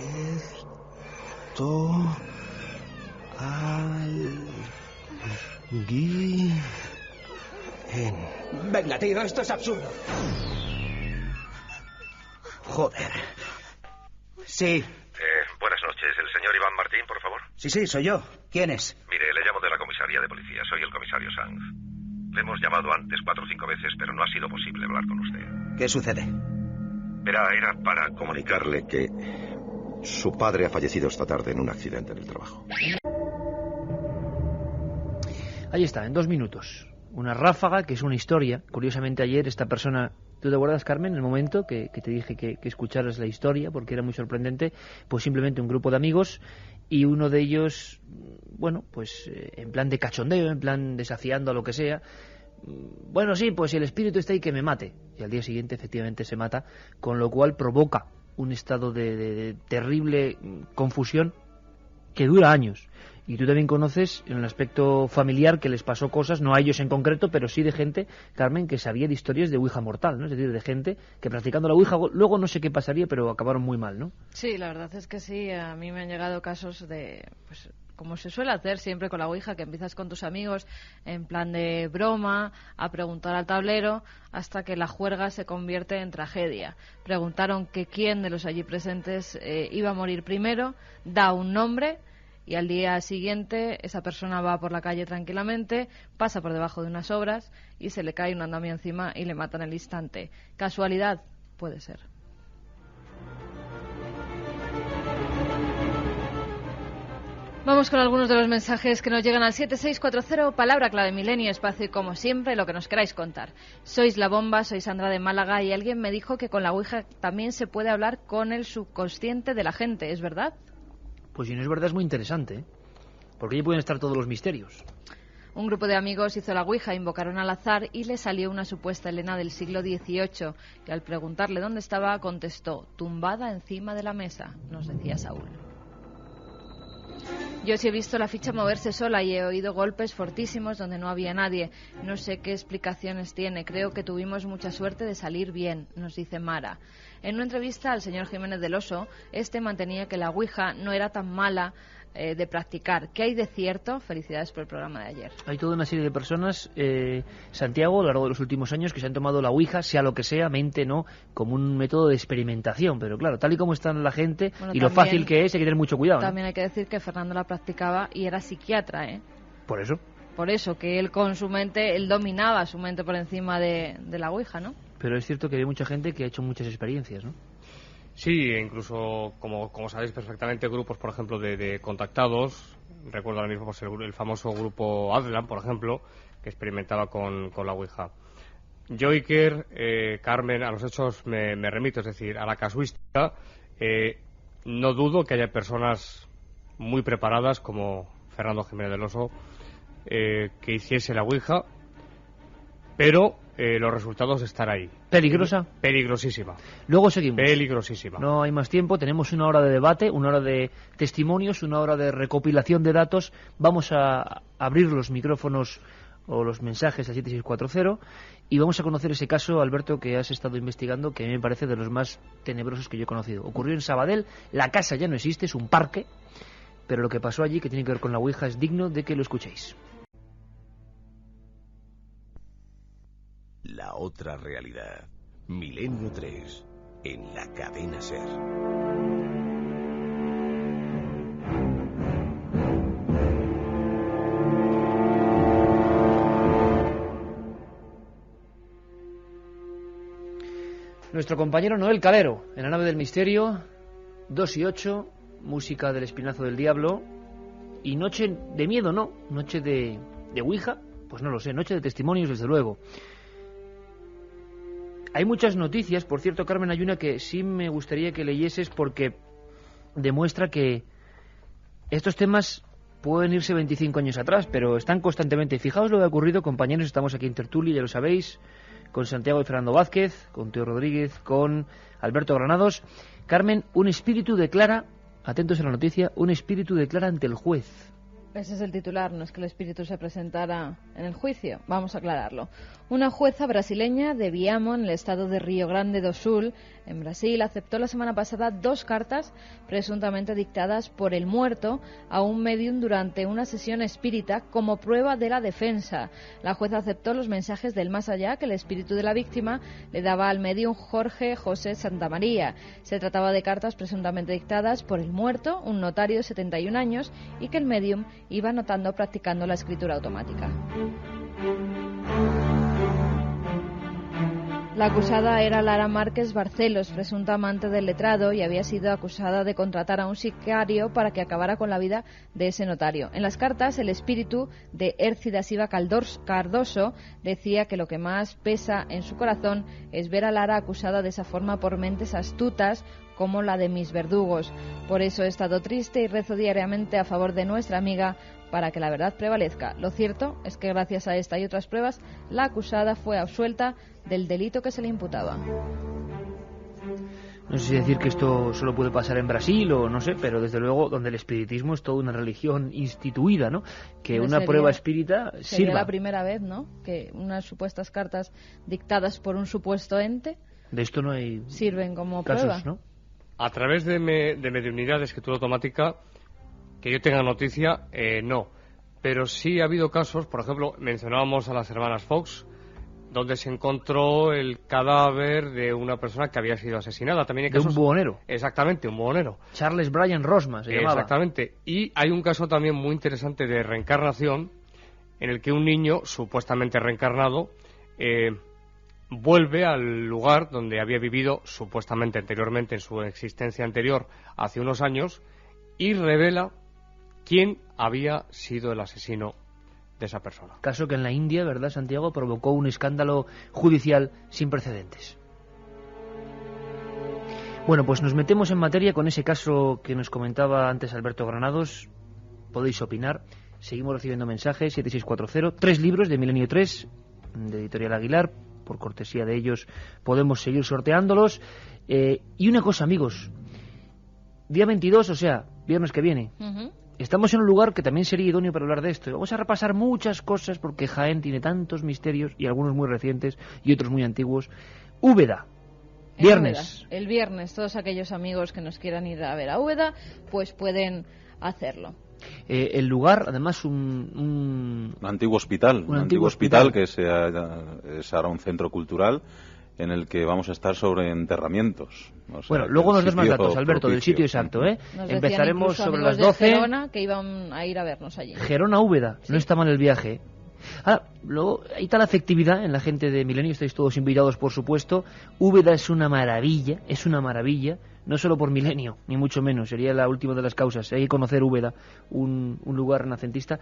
alguien. Venga, tío, esto es absurdo. Joder. Sí. Buenas noches. ¿El señor Iván Martín, por favor? Sí, soy yo. ¿Quién es? Mire, le llamo de la comisaría de policía. Soy el comisario Sanz. Le hemos llamado antes 4 o 5 veces, pero no ha sido posible hablar con usted. ¿Qué sucede? Verá, era para comunicarle que su padre ha fallecido esta tarde en un accidente en el trabajo. Ahí está, en 2 minutos. Una ráfaga, que es una historia. Curiosamente ayer esta persona... ¿Tú te acuerdas, Carmen, en el momento que te dije que escucharas la historia, porque era muy sorprendente? Pues simplemente un grupo de amigos y uno de ellos, bueno, pues en plan de cachondeo, en plan desafiando a lo que sea. Bueno, sí, pues si el espíritu está ahí, que me mate. Y al día siguiente efectivamente se mata, con lo cual provoca un estado de terrible confusión que dura años. Y tú también conoces en el aspecto familiar que les pasó cosas, no a ellos en concreto, pero sí de gente, Carmen, que sabía de historias de ouija mortal, ¿no? Es decir, de gente que practicando la ouija, luego no sé qué pasaría, pero acabaron muy mal, ¿no? Sí, la verdad es que sí. A mí me han llegado casos de, pues, como se suele hacer siempre con la ouija, que empiezas con tus amigos en plan de broma, a preguntar al tablero, hasta que la juerga se convierte en tragedia. Preguntaron que quién de los allí presentes iba a morir primero, da un nombre... Y al día siguiente esa persona va por la calle tranquilamente, pasa por debajo de unas obras y se le cae un andamio encima y le matan al instante. ¿Casualidad? Puede ser. Vamos con algunos de los mensajes que nos llegan al 7640, palabra clave milenio, espacio y como siempre lo que nos queráis contar. Sois la bomba, soy Sandra de Málaga y alguien me dijo que con la ouija también se puede hablar con el subconsciente de la gente, ¿es verdad? Pues si no es verdad es muy interesante, ¿eh? Porque ahí pueden estar todos los misterios. Un grupo de amigos hizo la ouija, invocaron al azar y le salió una supuesta Elena del siglo XVIII. Y al preguntarle dónde estaba, contestó, tumbada encima de la mesa, nos decía Saúl. Yo sí he visto la ficha moverse sola y he oído golpes fortísimos donde no había nadie. No sé qué explicaciones tiene. Creo que tuvimos mucha suerte de salir bien, nos dice Mara. En una entrevista al señor Jiménez del Oso, mantenía que la ouija no era tan mala de practicar. ¿Qué hay de cierto? Felicidades por el programa de ayer. Hay toda una serie de personas, Santiago, a lo largo de los últimos años, que se han tomado la ouija, sea lo que sea, mente, ¿no?, como un método de experimentación. Pero claro, tal y como está la gente y lo fácil que es, hay que tener mucho cuidado, ¿no? También hay que decir que Fernando la practicaba y era psiquiatra, ¿eh? Por eso. Por eso, que él con su mente, él dominaba su mente por encima de la ouija, ¿no? Pero es cierto que hay mucha gente que ha hecho muchas experiencias, ¿no? Sí, incluso, como sabéis perfectamente, grupos, por ejemplo, de contactados. Recuerdo ahora mismo pues, el famoso grupo Adlan, por ejemplo, que experimentaba con la ouija. Yo, Iker, Carmen, a los hechos me remito, es decir, a la casuística. No dudo que haya personas muy preparadas, como Fernando Jiménez del Oso, que hiciese la ouija, pero los resultados están ahí. ¿Peligrosa? Peligrosísima. Luego seguimos. Peligrosísima. No hay más tiempo, tenemos 1 hora de debate, 1 hora de testimonios, 1 hora de recopilación de datos. Vamos a abrir los micrófonos o los mensajes a 7640 y vamos a conocer ese caso, Alberto, que has estado investigando, que a mí me parece de los más tenebrosos que yo he conocido. Ocurrió en Sabadell, la casa ya no existe, es un parque, pero lo que pasó allí, que tiene que ver con la ouija, es digno de que lo escuchéis. La otra realidad. Milenio 3. En la cadena SER. Nuestro compañero Noel Calero, en la nave del misterio, 2 y 8, música del Espinazo del Diablo, y noche de miedo, ¿no? Noche de ouija, pues no lo sé, noche de testimonios, desde luego. Hay muchas noticias, por cierto, Carmen, hay una que sí me gustaría que leyeses porque demuestra que estos temas pueden irse 25 años atrás, pero están constantemente. Fijaos lo que ha ocurrido, compañeros, estamos aquí en tertulia, ya lo sabéis, con Santiago y Fernando Vázquez, con Teo Rodríguez, con Alberto Granados. Carmen, un espíritu declara, atentos a la noticia, un espíritu declara ante el juez. Ese es el titular, no es que el espíritu se presentara en el juicio. Vamos a aclararlo. Una jueza brasileña de Viamo, en el estado de Río Grande do Sul, en Brasil, aceptó la semana pasada 2 cartas presuntamente dictadas por el muerto a un médium durante una sesión espírita como prueba de la defensa. La jueza aceptó los mensajes del más allá que el espíritu de la víctima le daba al médium Jorge José Santamaría. Se trataba de cartas presuntamente dictadas por el muerto, un notario de 71 años, y que el médium iba anotando practicando la escritura automática. La acusada era Lara Márquez Barcelos, presunta amante del letrado, y había sido acusada de contratar a un sicario para que acabara con la vida de ese notario. En las cartas, el espíritu de Ércida Siva Cardoso decía que lo que más pesa en su corazón es ver a Lara acusada de esa forma por mentes astutas como la de mis verdugos. Por eso he estado triste y rezo diariamente a favor de nuestra amiga para que la verdad prevalezca. Lo cierto es que gracias a esta y otras pruebas, la acusada fue absuelta del delito que se le imputaba. No sé si decir que esto solo puede pasar en Brasil o no sé, pero desde luego donde el espiritismo es toda una religión instituida, ¿no? Que una prueba espírita sería sirva. la primera vez, ¿no? Que unas supuestas cartas dictadas por un supuesto ente De esto no hay sirven como casos, prueba. ¿no? A través de mediunidad de escritura automática, que yo tenga noticia, no. Pero sí ha habido casos, por ejemplo, mencionábamos a las hermanas Fox, donde se encontró el cadáver de una persona que había sido asesinada. También hay casos... De un buhonero. Exactamente, un buhonero. Charles Brian Rosma se llamaba. Exactamente. Y hay un caso también muy interesante de reencarnación, en el que un niño, supuestamente reencarnado, vuelve al lugar donde había vivido supuestamente anteriormente, en su existencia anterior, hace unos años, y revela quién había sido el asesino de esa persona. Caso que en la India, ¿verdad, Santiago?, provocó un escándalo judicial sin precedentes. Bueno, pues nos metemos en materia con ese caso que nos comentaba antes Alberto Granados. Podéis opinar. Seguimos recibiendo mensajes, 7640. 3 libros de Milenio 3, de Editorial Aguilar. Por cortesía de ellos podemos seguir sorteándolos. Y una cosa, amigos. Día 22, o sea, viernes que viene. Estamos en un lugar que también sería idóneo para hablar de esto. Vamos a repasar muchas cosas porque Jaén tiene tantos misterios, y algunos muy recientes y otros muy antiguos. Úbeda. Viernes. Úbeda. El viernes, todos aquellos amigos que nos quieran ir a ver a Úbeda, pues pueden hacerlo. El lugar, además, un antiguo hospital. Un antiguo hospital que es ahora un centro cultural en el que vamos a estar sobre enterramientos. O sea, bueno, luego nos das más datos, Alberto, del sitio exacto, ¿eh? Empezaremos sobre las 12. De Gerona, que iban a ir a vernos allí. Gerona, Úbeda, sí. No está mal el viaje. Luego hay tal afectividad en la gente de Milenio, estáis todos invitados, por supuesto. Úbeda es una maravilla, no solo por Milenio, ni mucho menos, sería la última de las causas. Hay que conocer Úbeda, un lugar renacentista.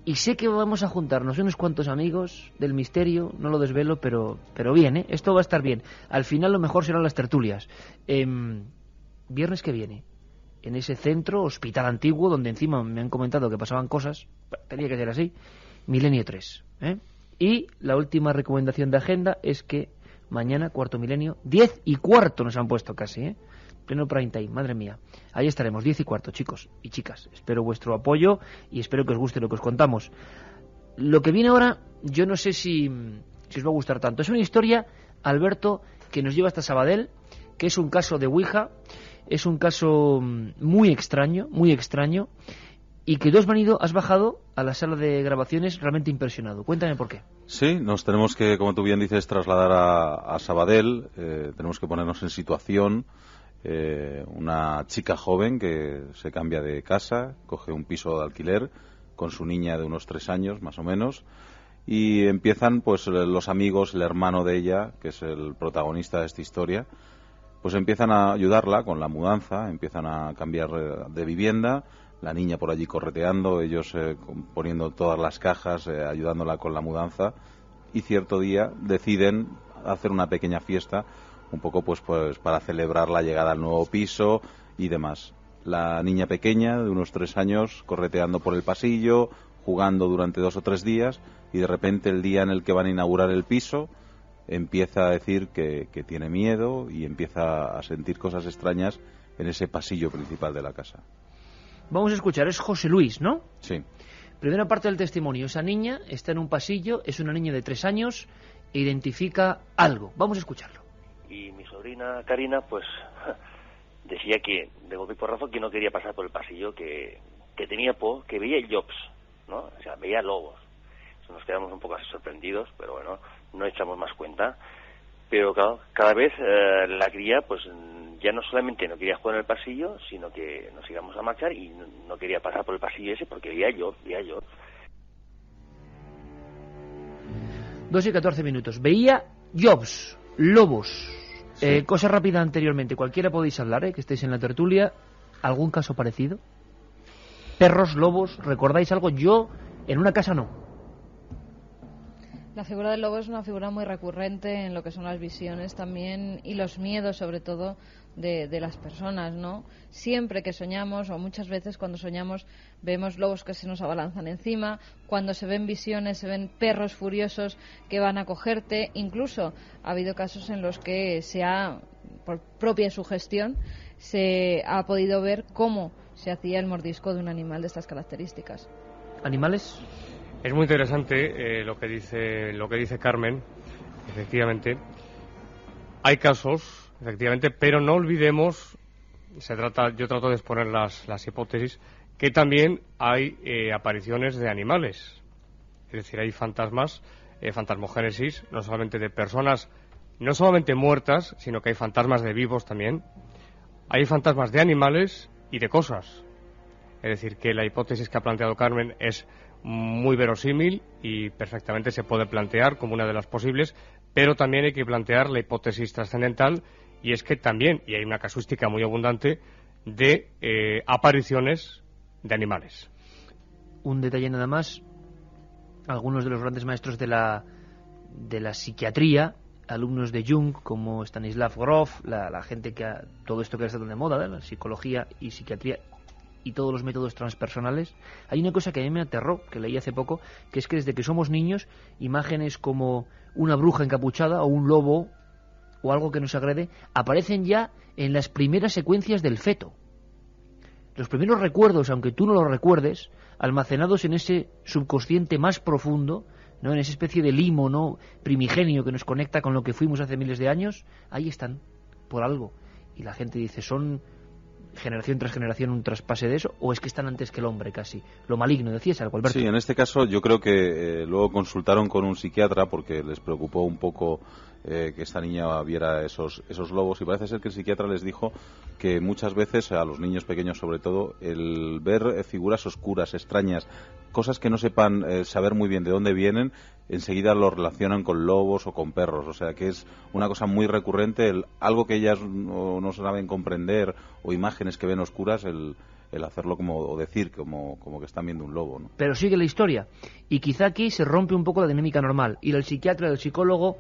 Y sé que vamos a juntarnos unos cuantos amigos del misterio, no lo desvelo, pero bien, ¿eh? Esto va a estar bien. Al final lo mejor serán las tertulias. Viernes que viene, en ese centro, hospital antiguo, donde encima me han comentado que pasaban cosas, tenía que ser así, Milenio 3. Y la última recomendación de agenda es que mañana, cuarto milenio, 10:15 nos han puesto casi, pleno prime time, madre mía. Ahí estaremos, 10:15, chicos y chicas. Espero vuestro apoyo y espero que os guste lo que os contamos. Lo que viene ahora, yo no sé si os va a gustar tanto. Es una historia, Alberto, que nos lleva hasta Sabadell, que es un caso de Ouija, es un caso muy extraño, y que tú has bajado a la sala de grabaciones realmente impresionado. Cuéntame por qué. Sí, nos tenemos que, como tú bien dices, trasladar a Sabadell. Tenemos que ponernos en situación. Una chica joven que se cambia de casa, coge un piso de alquiler con su niña de unos 3 años, más o menos, y empiezan pues los amigos, el hermano de ella, que es el protagonista de esta historia, pues empiezan a ayudarla con la mudanza, empiezan a cambiar de vivienda, la niña por allí correteando, ellos poniendo todas las cajas, ayudándola con la mudanza, y cierto día deciden hacer una pequeña fiesta, un poco pues para celebrar la llegada al nuevo piso y demás. La niña pequeña, de unos 3 años, correteando por el pasillo, jugando durante 2 o 3 días, y de repente el día en el que van a inaugurar el piso, empieza a decir que tiene miedo y empieza a sentir cosas extrañas en ese pasillo principal de la casa. Vamos a escuchar, es José Luis, ¿no? Sí. Primera parte del testimonio, esa niña está en un pasillo, es una niña de 3 años e identifica algo. Vamos a escucharlo. Y mi sobrina Karina, pues, decía que, de golpe y porrazo, que no quería pasar por el pasillo, que tenía que veía llops, ¿no? O sea, veía lobos. Nos quedamos un poco así sorprendidos, pero bueno, no echamos más cuenta. Pero claro, cada vez la cría, pues ya no solamente no quería jugar en el pasillo, sino que nos íbamos a marchar y no quería pasar por el pasillo ese porque veía llops. 2 y 14 minutos. Veía llops, lobos. Sí. Cosa rápida anteriormente. Cualquiera podéis hablar, que estéis en la tertulia. ¿Algún caso parecido? Perros, lobos, ¿recordáis algo? Yo, en una casa no. La figura del lobo es una figura muy recurrente en lo que son las visiones también y los miedos, sobre todo, de las personas, ¿no? Siempre que soñamos, o muchas veces cuando soñamos, vemos lobos que se nos abalanzan encima. Cuando se ven visiones, se ven perros furiosos que van a cogerte. Incluso ha habido casos en los que por propia sugestión, se ha podido ver cómo se hacía el mordisco de un animal de estas características. ¿Animales? Es muy interesante lo que dice Carmen. Efectivamente, hay casos, efectivamente, pero no olvidemos, yo trato de exponer las hipótesis, que también hay apariciones de animales. Es decir, hay fantasmas, fantasmogénesis, no solamente de personas, no solamente muertas, sino que hay fantasmas de vivos también. Hay fantasmas de animales y de cosas. Es decir, que la hipótesis que ha planteado Carmen es muy verosímil y perfectamente se puede plantear como una de las posibles, pero también hay que plantear la hipótesis trascendental, y es que también, y hay una casuística muy abundante, de apariciones de animales. Un detalle nada más. Algunos de los grandes maestros de la psiquiatría, alumnos de Jung, como Stanislav Grof, la gente que todo esto que está tan de moda, la psicología y psiquiatría y todos los métodos transpersonales, hay una cosa que a mí me aterró, que leí hace poco, que es que desde que somos niños, imágenes como una bruja encapuchada o un lobo o algo que nos agrede, aparecen ya en las primeras secuencias del feto. Los primeros recuerdos, aunque tú no los recuerdes, almacenados en ese subconsciente más profundo, ¿no? En esa especie de limo, ¿no?, primigenio que nos conecta con lo que fuimos hace miles de años, ahí están, por algo. Y la gente dice, ¿son generación tras generación un traspase de eso, o es que están antes que el hombre casi? Lo maligno, decías algo, Alberto. Sí, en este caso yo creo que luego consultaron con un psiquiatra porque les preocupó un poco que esta niña viera esos lobos, y parece ser que el psiquiatra les dijo que muchas veces, a los niños pequeños sobre todo, el ver figuras oscuras, extrañas, cosas que no sepan saber muy bien de dónde vienen, enseguida lo relacionan con lobos o con perros. O sea que es una cosa muy recurrente, algo que ellas no saben comprender, o imágenes que ven oscuras, el hacerlo o decir como que están viendo un lobo, ¿no? Pero sigue la historia, y quizá aquí se rompe un poco la dinámica normal. Ir al psiquiatra, al psicólogo,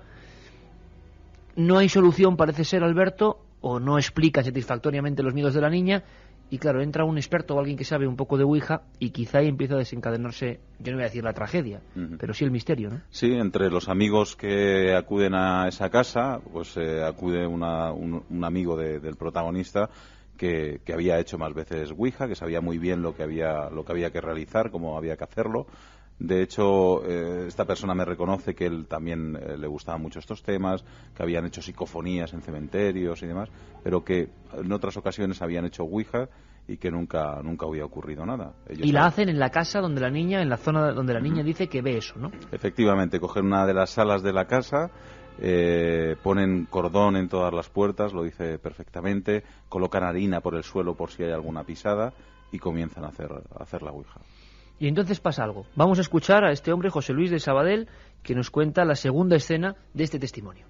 no hay solución, parece ser, Alberto, o no explica satisfactoriamente los miedos de la niña, y claro, entra un experto o alguien que sabe un poco de Ouija, y quizá ahí empieza a desencadenarse, yo no voy a decir la tragedia, pero sí el misterio, ¿no? Sí, entre los amigos que acuden a esa casa, pues acude un amigo del protagonista que había hecho más veces Ouija, que sabía muy bien lo que había que realizar, cómo había que hacerlo. De hecho, esta persona me reconoce que él también le gustaban mucho estos temas, que habían hecho psicofonías en cementerios y demás, pero que en otras ocasiones habían hecho Ouija y que nunca había ocurrido nada. Y la hacen en la casa donde la niña, en la zona donde la niña dice que ve eso, ¿no? Efectivamente, cogen una de las salas de la casa, ponen cordón en todas las puertas, lo dice perfectamente, colocan harina por el suelo por si hay alguna pisada y comienzan a hacer la Ouija. Y entonces pasa algo. Vamos a escuchar a este hombre, José Luis de Sabadell, que nos cuenta la segunda escena de este testimonio.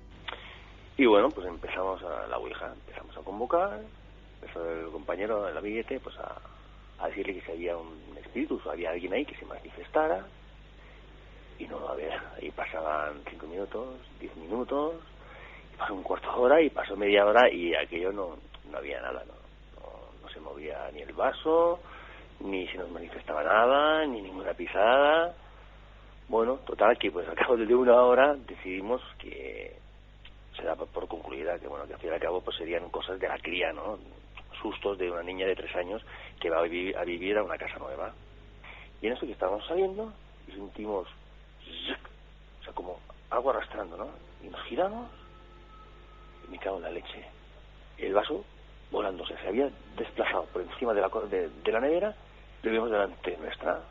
Y bueno, pues empezamos a la Ouija, empezamos a convocar, empezó el compañero, el amiguete, pues a decirle que si había un espíritu, o había alguien ahí que se manifestara, y no, a ver, ahí pasaban 5 minutos, 10 minutos, y pasó un cuarto de hora, y pasó media hora, y aquello no había nada, no se movía ni el vaso, ni se nos manifestaba nada, ni ninguna pisada. Bueno, total, que pues al cabo de una hora decidimos que se da por concluida que, bueno, que al fin y al cabo pues serían cosas de la cría, ¿no? sustos de una niña de 3 años que va a vivir a una casa nueva. Y en eso que estábamos saliendo y sentimos, o sea, como algo arrastrando, ¿no? Y nos giramos y me cago en la leche. El vaso volando, o sea, se había desplazado por encima de la nevera, lo vimos delante nuestra.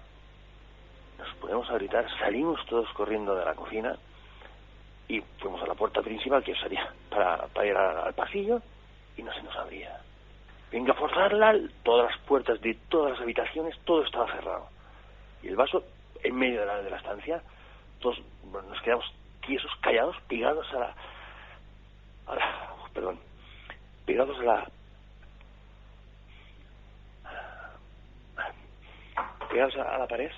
Nos ponemos a gritar, salimos todos corriendo de la cocina y fuimos a la puerta principal que salía para ir al pasillo y no se nos abría. Venga a forzarla, todas las puertas de todas las habitaciones, todo estaba cerrado. Y el vaso en medio de la estancia, todos nos quedamos tiesos, callados, pegados pegados a la pared,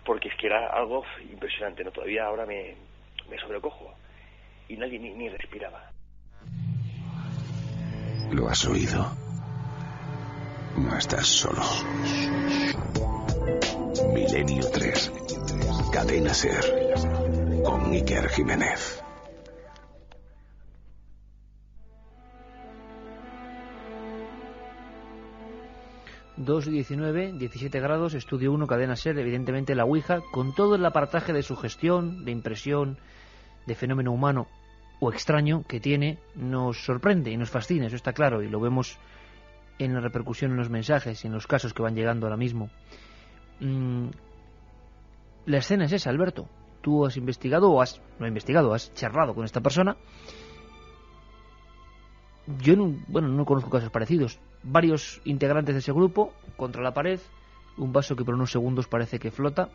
porque es que era algo impresionante, ¿no? Todavía ahora me sobrecojo y nadie ni respiraba. ¿Lo has oído? No estás solo. Milenio 3, Cadena SER, con Iker Jiménez. ...2, 19, 17 grados, Estudio 1, Cadena SER, evidentemente la Ouija, con todo el aparataje de sugestión, de impresión, de fenómeno humano o extraño que tiene, nos sorprende y nos fascina, eso está claro, y lo vemos en la repercusión en los mensajes y en los casos que van llegando ahora mismo. La escena es esa, Alberto. Tú has investigado, has charlado con esta persona. Yo no conozco casos parecidos. Varios integrantes de ese grupo contra la pared, un vaso que por unos segundos parece que flota.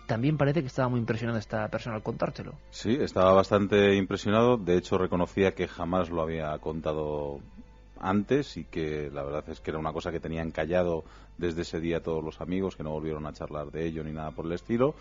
También parece que estaba muy impresionada esta persona al contártelo. Sí, estaba bastante impresionado. De hecho, reconocía que jamás lo había contado antes y que la verdad es que era una cosa que tenían callado desde ese día todos los amigos, que no volvieron a charlar de ello ni nada por el estilo.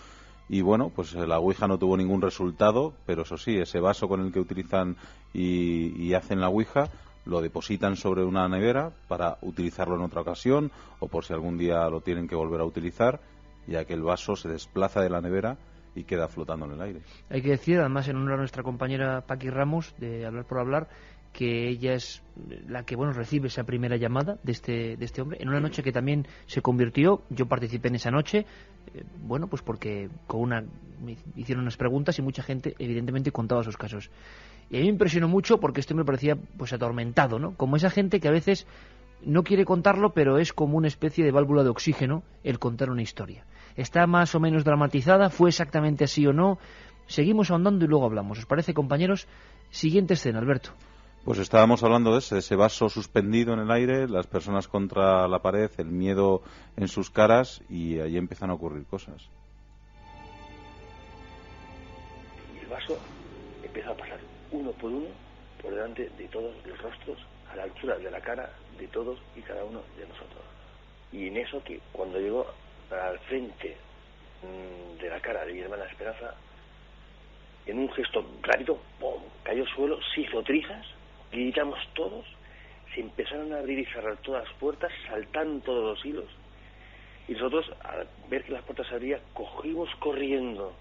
Y bueno, pues la Ouija no tuvo ningún resultado, pero eso sí, ese vaso con el que utilizan y hacen la Ouija lo depositan sobre una nevera para utilizarlo en otra ocasión o por si algún día lo tienen que volver a utilizar, ya que el vaso se desplaza de la nevera y queda flotando en el aire. Hay que decir, además, en honor a nuestra compañera Paqui Ramos, de Hablar por Hablar, que ella es la que recibe esa primera llamada de este hombre, en una noche que también se convirtió, yo participé en esa noche, pues porque me hicieron unas preguntas y mucha gente evidentemente contaba sus casos. Y a mí me impresionó mucho porque este hombre parecía atormentado, ¿no? Como esa gente que a veces no quiere contarlo, pero es como una especie de válvula de oxígeno el contar una historia. Está más o menos dramatizada, fue exactamente así o no. Seguimos ahondando y luego hablamos. ¿Os parece, compañeros? Siguiente escena, Alberto. Pues estábamos hablando de ese vaso suspendido en el aire, las personas contra la pared, el miedo en sus caras, y ahí empiezan a ocurrir cosas. Y el vaso empieza a pasar uno por uno por delante de todos los rostros, a la altura de la cara de todos y cada uno de nosotros. Y en eso, que cuando llegó al frente de la cara de mi hermana Esperanza, en un gesto rápido, ¡pum!, cayó al suelo, se hizo trizas, gritamos todos, se empezaron a abrir y cerrar todas las puertas, saltaron todos los hilos, y nosotros, al ver que las puertas se abrían, cogimos corriendo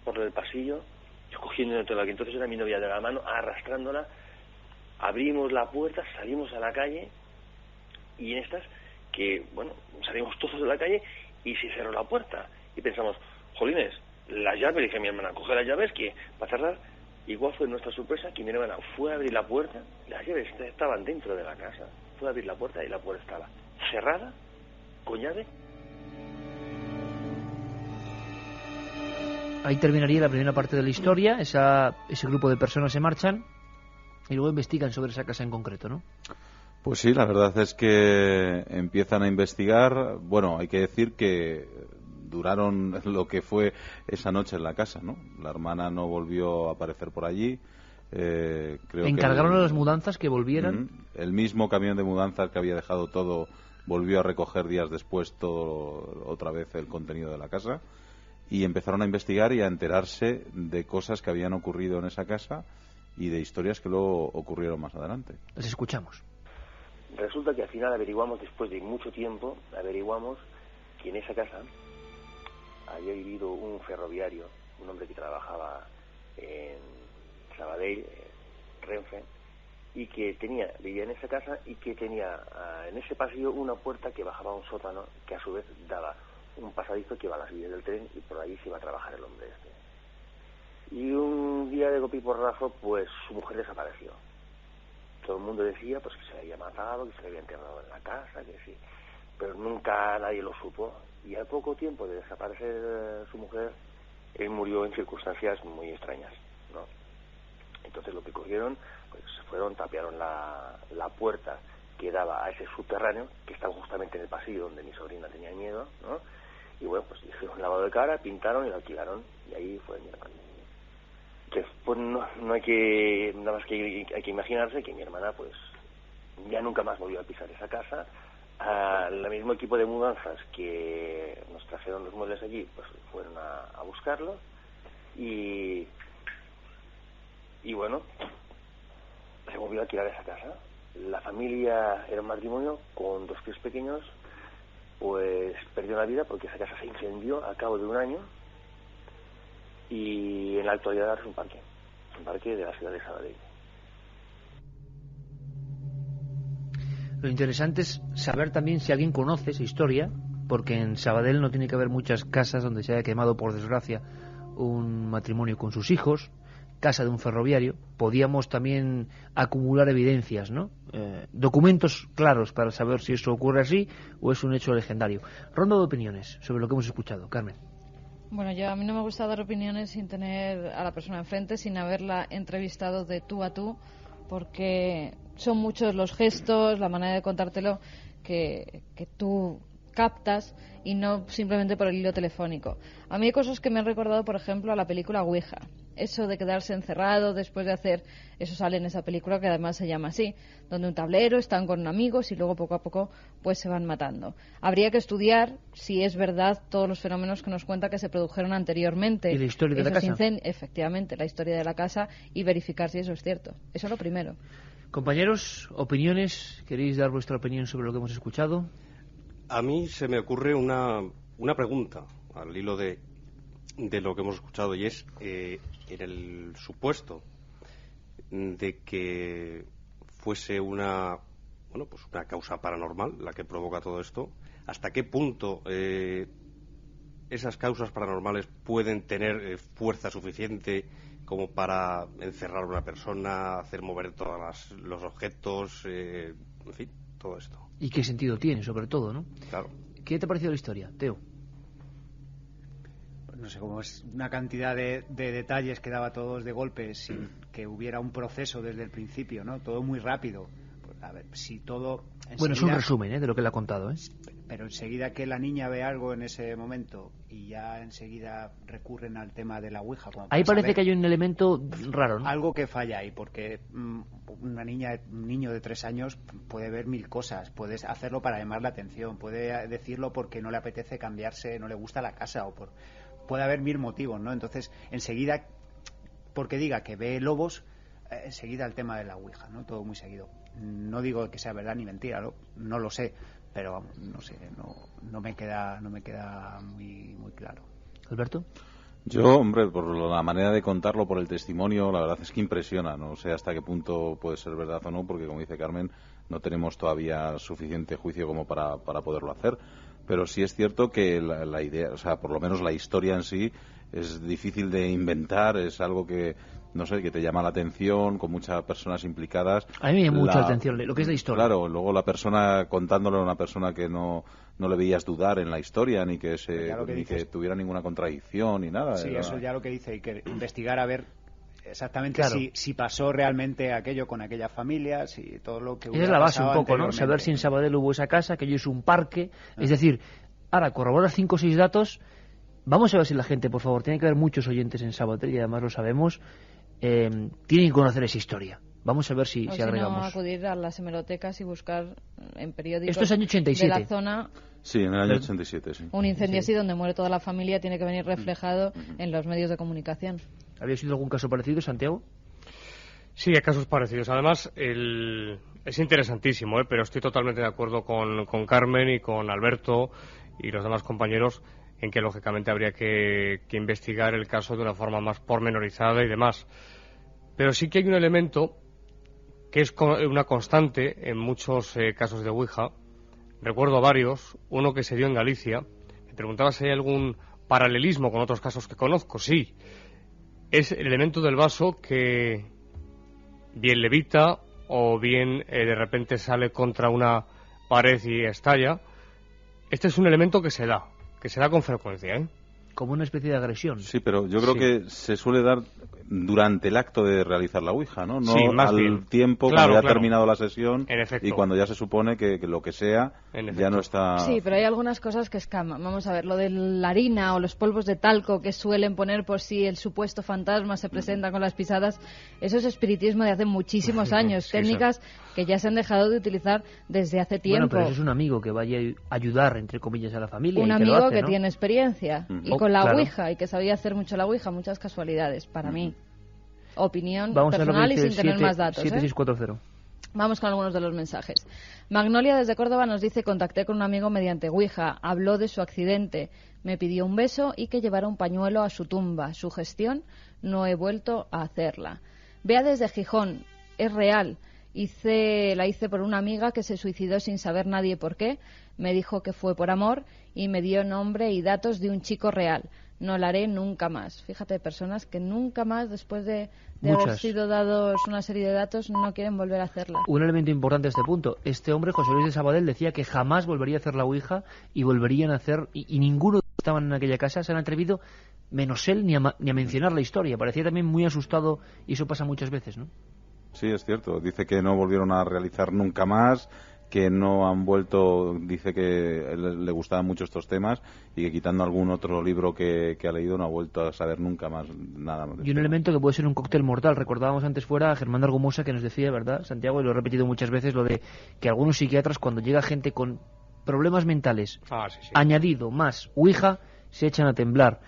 por el pasillo, yo cogiendo de la que entonces era mi novia de la mano, arrastrándola, abrimos la puerta, salimos a la calle, y en estas, que, salimos todos de la calle, y se cerró la puerta, y pensamos, jolines, la llave, le dije a mi hermana, coge las llaves, que para cerrar. Igual fue nuestra sorpresa que mi hermana fue a abrir la puerta, las llaves estaban dentro de la casa, fue a abrir la puerta y la puerta estaba cerrada, con llave. Ahí terminaría la primera parte de la historia, ese grupo de personas se marchan y luego investigan sobre esa casa en concreto, ¿no? Pues sí, la verdad es que empiezan a investigar. Bueno, hay que decir que duraron lo que fue esa noche en la casa, ¿no? La hermana no volvió a aparecer por allí. Encargaron a las mudanzas que volvieran. El mismo camión de mudanzas que había dejado todo volvió a recoger días después todo otra vez el contenido de la casa, y empezaron a investigar y a enterarse de cosas que habían ocurrido en esa casa y de historias que luego ocurrieron más adelante. Les escuchamos. Resulta que al final averiguamos, después de mucho tiempo, que en esa casa había vivido un ferroviario, un hombre que trabajaba en Sabadell, Renfe, y que vivía en esa casa y que tenía en ese pasillo una puerta que bajaba a un sótano que a su vez daba un pasadizo que iba a las vías del tren y por ahí se iba a trabajar el hombre este. Y un día de golpe y porrazo, pues su mujer desapareció. Todo el mundo decía pues que se le había matado, que se le había enterrado en la casa, que sí, pero nunca nadie lo supo. Y al poco tiempo de desaparecer su mujer, él murió en circunstancias muy extrañas, ¿no? Entonces lo que cogieron, pues se fueron, tapiaron la puerta que daba a ese subterráneo, que estaba justamente en el pasillo donde mi sobrina tenía miedo, ¿no? Y bueno, pues hicieron un lavado de cara, pintaron y lo alquilaron, y ahí fue mi hermana. Después no hay que, nada más que hay que imaginarse que mi hermana pues ya nunca más volvió a pisar esa casa. Al mismo equipo de mudanzas que nos trajeron los muebles allí, pues fueron a buscarlos y bueno, se volvió a alquilar esa casa. La familia era un matrimonio con 2 críos pequeños, pues perdió la vida porque esa casa se incendió al cabo de un año y en la actualidad es un parque de la ciudad de Sabadell. Lo interesante es saber también si alguien conoce esa historia, porque en Sabadell no tiene que haber muchas casas donde se haya quemado, por desgracia, un matrimonio con sus hijos, casa de un ferroviario. Podíamos también acumular evidencias, ¿no? Documentos claros para saber si eso ocurre así o es un hecho legendario. Ronda de opiniones sobre lo que hemos escuchado. Carmen. Bueno, a mí no me gusta dar opiniones sin tener a la persona enfrente, sin haberla entrevistado de tú a tú, porque son muchos los gestos, la manera de contártelo que tú captas y no simplemente por el hilo telefónico. A mí hay cosas que me han recordado, por ejemplo, a la película Ouija. Eso de quedarse encerrado después de hacer, eso sale en esa película que además se llama así, donde un tablero, están con amigos y luego poco a poco pues se van matando. Habría que estudiar si es verdad todos los fenómenos que nos cuenta que se produjeron anteriormente. ¿Y la historia de la casa? Efectivamente, la historia de la casa y verificar si eso es cierto. Eso es lo primero. Compañeros, opiniones, ¿queréis dar vuestra opinión sobre lo que hemos escuchado? A mí se me ocurre una pregunta al hilo de lo que hemos escuchado, y es en el supuesto de que fuese una causa paranormal la que provoca todo esto, ¿hasta qué punto esas causas paranormales pueden tener fuerza suficiente como para encerrar a una persona, hacer mover todos los objetos, en fin, todo esto? ¿Y qué sentido tiene, sobre todo, no? Claro. ¿Qué te ha parecido la historia, Teo? No sé, como es una cantidad de detalles que daba todos de golpe sin que hubiera un proceso desde el principio, ¿no? Todo muy rápido. Pues, a ver, si todo... Bueno, es un resumen de lo que le ha contado, ¿eh? Pero enseguida que la niña ve algo en ese momento y ya enseguida recurren al tema de la Ouija. Ahí parece que hay un elemento raro, ¿no? Algo que falla ahí, porque un niño de 3 años puede ver 1000 cosas, puede hacerlo para llamar la atención, puede decirlo porque no le apetece cambiarse, no le gusta la casa o puede haber 1000 motivos, ¿no? Entonces, enseguida, porque diga que ve lobos, enseguida el tema de la Ouija, ¿no? Todo muy seguido. No digo que sea verdad ni mentira, no lo sé, pero vamos, no sé, no me queda muy claro. Alberto. Yo, hombre, por la manera de contarlo, por el testimonio, la verdad es que impresiona. No sé hasta qué punto puede ser verdad o no, porque como dice Carmen, no tenemos todavía suficiente juicio como para poderlo hacer. Pero sí es cierto que la idea, o sea, por lo menos la historia en sí es difícil de inventar, es algo que, no sé, que te llama la atención, con muchas personas implicadas. A mí me llama mucho la atención lo que es la historia. Claro, luego la persona contándolo a una persona que no le veías dudar en la historia, ni que que tuviera ninguna contradicción, ni nada. Sí, eso ya lo que dice, hay que investigar a ver exactamente claro. si pasó realmente aquello con aquellas familias, si todo lo que hubiera es la base un poco, pasado, ¿no? Saber si en Sabadell hubo esa casa, que ello es un parque. Es decir, ahora corroborar 5 o 6 datos. Vamos a ver si la gente, por favor, tiene que haber muchos oyentes en Sabadell, y además lo sabemos, tienen que conocer esa historia. Vamos a ver si agregamos. No, acudir a las hemerotecas y buscar en periódicos Esto es año 87. de la zona. Sí, en el año 87, sí. Un incendio así donde muere toda la familia tiene que venir reflejado en los medios de comunicación. ¿Había sido algún caso parecido, Santiago? Sí, hay casos parecidos. Además, es interesantísimo, pero estoy totalmente de acuerdo con Carmen y con Alberto y los demás compañeros en que, lógicamente, habría que investigar el caso de una forma más pormenorizada y demás. Pero sí que hay un elemento que es una constante en muchos casos de Ouija. Recuerdo varios, uno que se dio en Galicia. Me preguntaba si hay algún paralelismo con otros casos que conozco. Sí, es el elemento del vaso que bien levita o bien de repente sale contra una pared y estalla. Este es un elemento que se da con frecuencia, ¿eh? Como una especie de agresión. Sí, pero yo creo que se suele dar durante el acto de realizar la Ouija, ¿no? No sí, más al bien. tiempo, Claro, cuando ya claro. ha terminado la sesión En efecto. y cuando ya se supone que lo que sea ya no está... Sí, pero hay algunas cosas que escaman. Vamos a ver, lo de la harina o los polvos de talco que suelen poner por si el supuesto fantasma se presenta con las pisadas, eso es espiritismo de hace muchísimos años, Sí, técnicas que ya se han dejado de utilizar desde hace tiempo. Bueno, pero eso es un amigo que vaya a ayudar, entre comillas, a la familia. Un y que amigo lo hace, que ¿no? tiene experiencia y Oh, con la claro. Ouija y que sabía hacer mucho la Ouija, muchas casualidades para mí. Opinión Vamos a ver lo que personal y dice sin tener 7, más datos. 7640. Vamos con algunos de los mensajes. Magnolia desde Córdoba nos dice: contacté con un amigo mediante Ouija, habló de su accidente, me pidió un beso y que llevara un pañuelo a su tumba. Su gestión no he vuelto a hacerla. Bea desde Gijón, es real. La hice por una amiga que se suicidó sin saber nadie por qué. Me dijo que fue por amor y me dio nombre y datos de un chico real. No la haré nunca más. Fíjate, personas que nunca más, después de haber Muchas. sido dados una serie de datos, no quieren volver a hacerla. Un elemento importante a este punto. Este hombre, José Luis de Sabadell, decía que jamás volvería a hacer la Ouija y volverían a hacer... Y ninguno de los que estaban en aquella casa se han atrevido, menos él, ni a mencionar la historia. Parecía también muy asustado y eso pasa muchas veces, ¿no? Sí, es cierto. Dice que no volvieron a realizar nunca más, que no han vuelto, dice que le gustaban mucho estos temas y que quitando algún otro libro que ha leído no ha vuelto a saber nunca más nada más. Y un elemento que puede ser un cóctel mortal. Recordábamos antes fuera a Germán Argumosa que nos decía, ¿verdad, Santiago? Y lo he repetido muchas veces, lo de que algunos psiquiatras, cuando llega gente con problemas mentales, añadido más Ouija, se echan a temblar.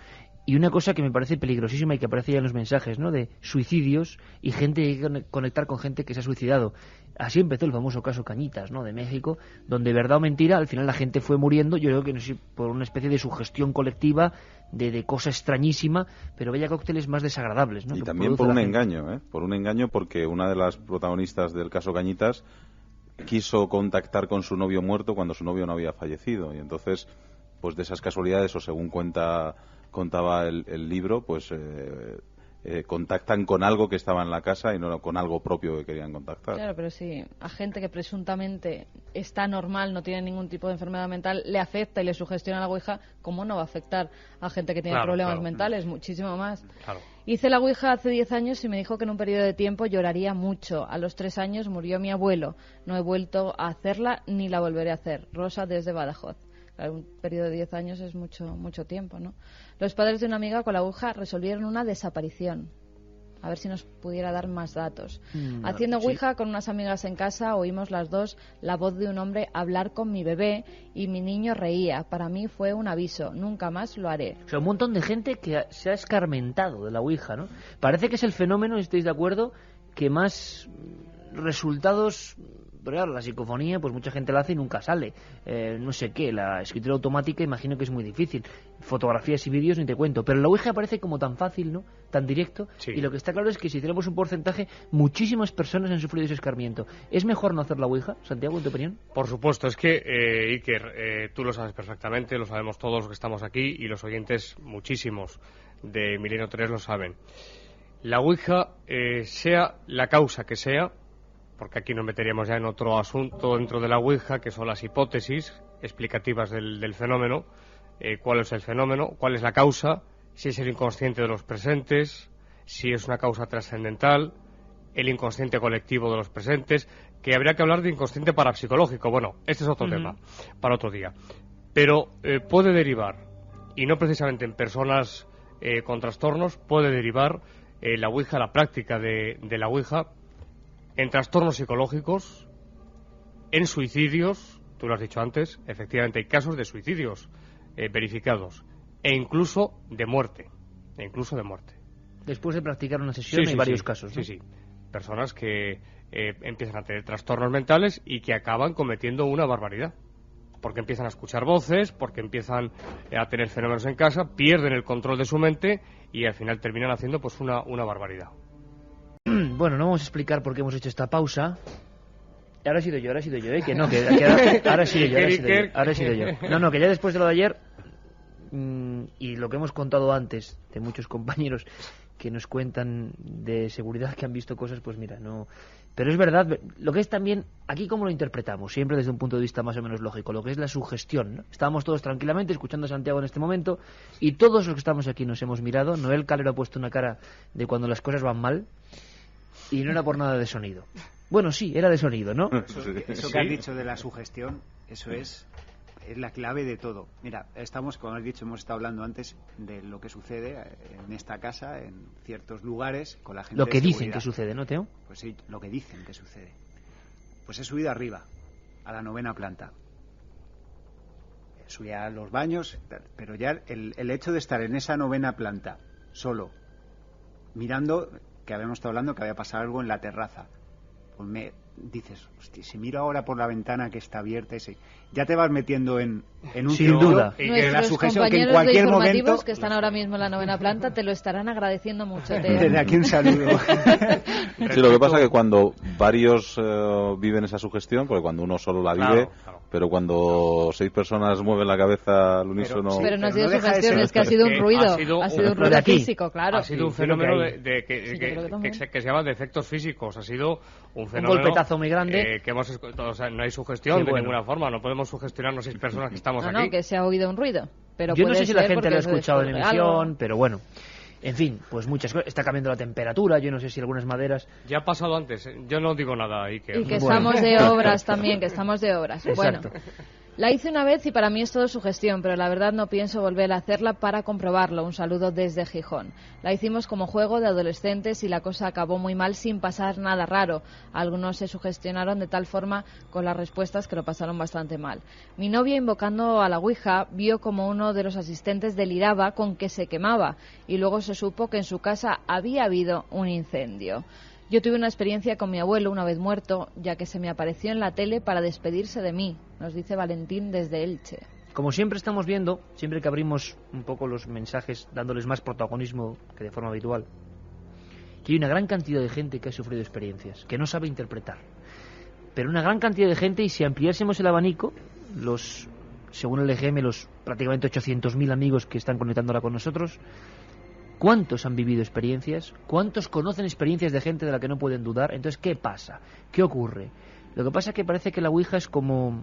Y una cosa que me parece peligrosísima y que aparece ya en los mensajes, ¿no? De suicidios y gente que hay que conectar con gente que se ha suicidado. Así empezó el famoso caso Cañitas, ¿no? De México, donde verdad o mentira, al final la gente fue muriendo, yo creo que no sé, por una especie de sugestión colectiva, de cosa extrañísima, pero vaya cócteles más desagradables, ¿no? Y que también produce por la un gente. engaño, ¿eh? Por un engaño porque una de las protagonistas del caso Cañitas quiso contactar con su novio muerto cuando su novio no había fallecido y entonces, pues de esas casualidades o según contaba el libro, pues contactan con algo que estaba en la casa y no con algo propio que querían contactar. Claro, pero si a gente que presuntamente está normal, no tiene ningún tipo de enfermedad mental, le afecta y le sugestiona la Ouija, ¿cómo no va a afectar a gente que tiene problemas mentales? Muchísimo más. Claro. Hice la Ouija hace 10 años y me dijo que en un periodo de tiempo lloraría mucho. A los 3 años murió mi abuelo. No he vuelto a hacerla ni la volveré a hacer. Rosa desde Badajoz. Claro, un periodo de 10 años es mucho tiempo, ¿no? Los padres de una amiga con la Ouija resolvieron una desaparición. A ver si nos pudiera dar más datos. Haciendo Ouija con unas amigas en casa, oímos las dos la voz de un hombre hablar con mi bebé y mi niño reía. Para mí fue un aviso. Nunca más lo haré. O sea, un montón de gente que se ha escarmentado de la Ouija, ¿no? Parece que es el fenómeno, ¿estáis de acuerdo?, que más resultados... Pero claro, la psicofonía, pues mucha gente la hace y nunca sale. No sé qué, la escritura automática imagino que es muy difícil. Fotografías y vídeos ni te cuento. Pero la Ouija parece como tan fácil, ¿no? Tan directo. Sí. Y lo que está claro es que si tenemos un porcentaje, muchísimas personas han sufrido ese escarmiento. ¿Es mejor no hacer la Ouija, Santiago, en tu opinión? Por supuesto, es que, Iker, tú lo sabes perfectamente, lo sabemos todos los que estamos aquí y los oyentes, muchísimos de Milenio 3 lo saben. La Ouija, sea la causa que sea, porque aquí nos meteríamos ya en otro asunto dentro de la Ouija, que son las hipótesis explicativas del fenómeno. ¿Cuál es el fenómeno? ¿Cuál es la causa? Si es el inconsciente de los presentes, si es una causa trascendental, el inconsciente colectivo de los presentes, que habría que hablar de inconsciente parapsicológico. Bueno, este es otro tema, para otro día. Pero puede derivar, y no precisamente en personas con trastornos, puede derivar la Ouija, la práctica de la Ouija, en trastornos psicológicos, en suicidios, tú lo has dicho antes, efectivamente hay casos de suicidios verificados, e incluso de muerte, Después de practicar una sesión hay varios casos, ¿no? Sí. Personas que empiezan a tener trastornos mentales y que acaban cometiendo una barbaridad. Porque empiezan a escuchar voces, porque empiezan a tener fenómenos en casa, pierden el control de su mente y al final terminan haciendo pues una barbaridad. Bueno, no vamos a explicar por qué hemos hecho esta pausa. Ahora he sido yo, que no, que ahora he sido yo. No, que ya después de lo de ayer y lo que hemos contado antes de muchos compañeros que nos cuentan de seguridad que han visto cosas, pues mira, no... Pero es verdad, lo que es también, aquí cómo lo interpretamos, siempre desde un punto de vista más o menos lógico, lo que es la sugestión, ¿no? Estábamos todos tranquilamente escuchando a Santiago en este momento y todos los que estamos aquí nos hemos mirado. Noel Calero ha puesto una cara de cuando las cosas van mal y no era por nada de sonido. Bueno, sí, era de sonido, ¿no? Eso que has dicho de la sugestión, eso es la clave de todo. Mira, como has dicho, hemos estado hablando antes de lo que sucede en esta casa, en ciertos lugares, con la gente. Lo que dicen que sucede, ¿no, Teo? Pues sí, lo que dicen que sucede. Pues he subido arriba, a la 9ª planta. Subí a los baños, pero ya el hecho de estar en esa 9ª planta, solo, mirando, que habíamos estado hablando que había pasado algo en la terraza, pues dices, hostia, si miro ahora por la ventana que está abierta, ya te vas metiendo en un sin duda. Y que la sugestión que en cualquier momento que están ahora mismo en la 9ª planta te lo estarán agradeciendo mucho. Desde aquí un saludo. Sí, lo que pasa es que cuando varios viven esa sugestión, porque cuando uno solo la vive, claro. Pero cuando 6 personas mueven la cabeza al unísono... Pero no ha sido sugestión, es que ha sido un ruido. Ha sido un ruido físico, claro. Ha sido un fenómeno que se llama de efectos físicos. Ha sido un fenómeno... Un golpetazo muy grande. Que hemos, o sea, no hay sugestión de ninguna forma. No podemos sugestionarnos 6 personas que estamos aquí. No, que se ha oído un ruido. Pero yo no sé si la gente lo ha escuchado en emisión, pero bueno... En fin, pues muchas cosas. Está cambiando la temperatura, yo no sé si algunas maderas... Ya ha pasado antes, yo no digo nada. Iker. Y que estamos de obras también, que estamos de obras. Exacto. Bueno, la hice una vez y para mí es todo sugestión, pero la verdad no pienso volver a hacerla para comprobarlo. Un saludo desde Gijón. La hicimos como juego de adolescentes y la cosa acabó muy mal sin pasar nada raro. Algunos se sugestionaron de tal forma con las respuestas que lo pasaron bastante mal. Mi novia, invocando a la Ouija, vio como uno de los asistentes deliraba con que se quemaba y luego se supo que en su casa había habido un incendio. Yo tuve una experiencia con mi abuelo una vez muerto, ya que se me apareció en la tele para despedirse de mí, nos dice Valentín desde Elche. Como siempre estamos viendo, siempre que abrimos un poco los mensajes dándoles más protagonismo que de forma habitual, que hay una gran cantidad de gente que ha sufrido experiencias, que no sabe interpretar. Pero una gran cantidad de gente, y si ampliásemos el abanico, según el EGM, los prácticamente 800.000 amigos que están conectando ahora con nosotros, ¿cuántos han vivido experiencias? ¿Cuántos conocen experiencias de gente de la que no pueden dudar? Entonces, ¿qué pasa? ¿Qué ocurre? Lo que pasa es que parece que la Ouija es como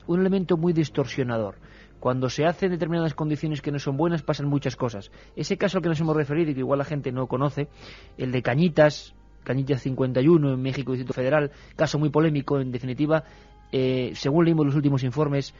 un elemento muy distorsionador. Cuando se hace en determinadas condiciones que no son buenas, pasan muchas cosas. Ese caso al que nos hemos referido y que igual la gente no conoce, el de Cañitas 51 en México, Distrito Federal, caso muy polémico, en definitiva, según leímos los últimos informes,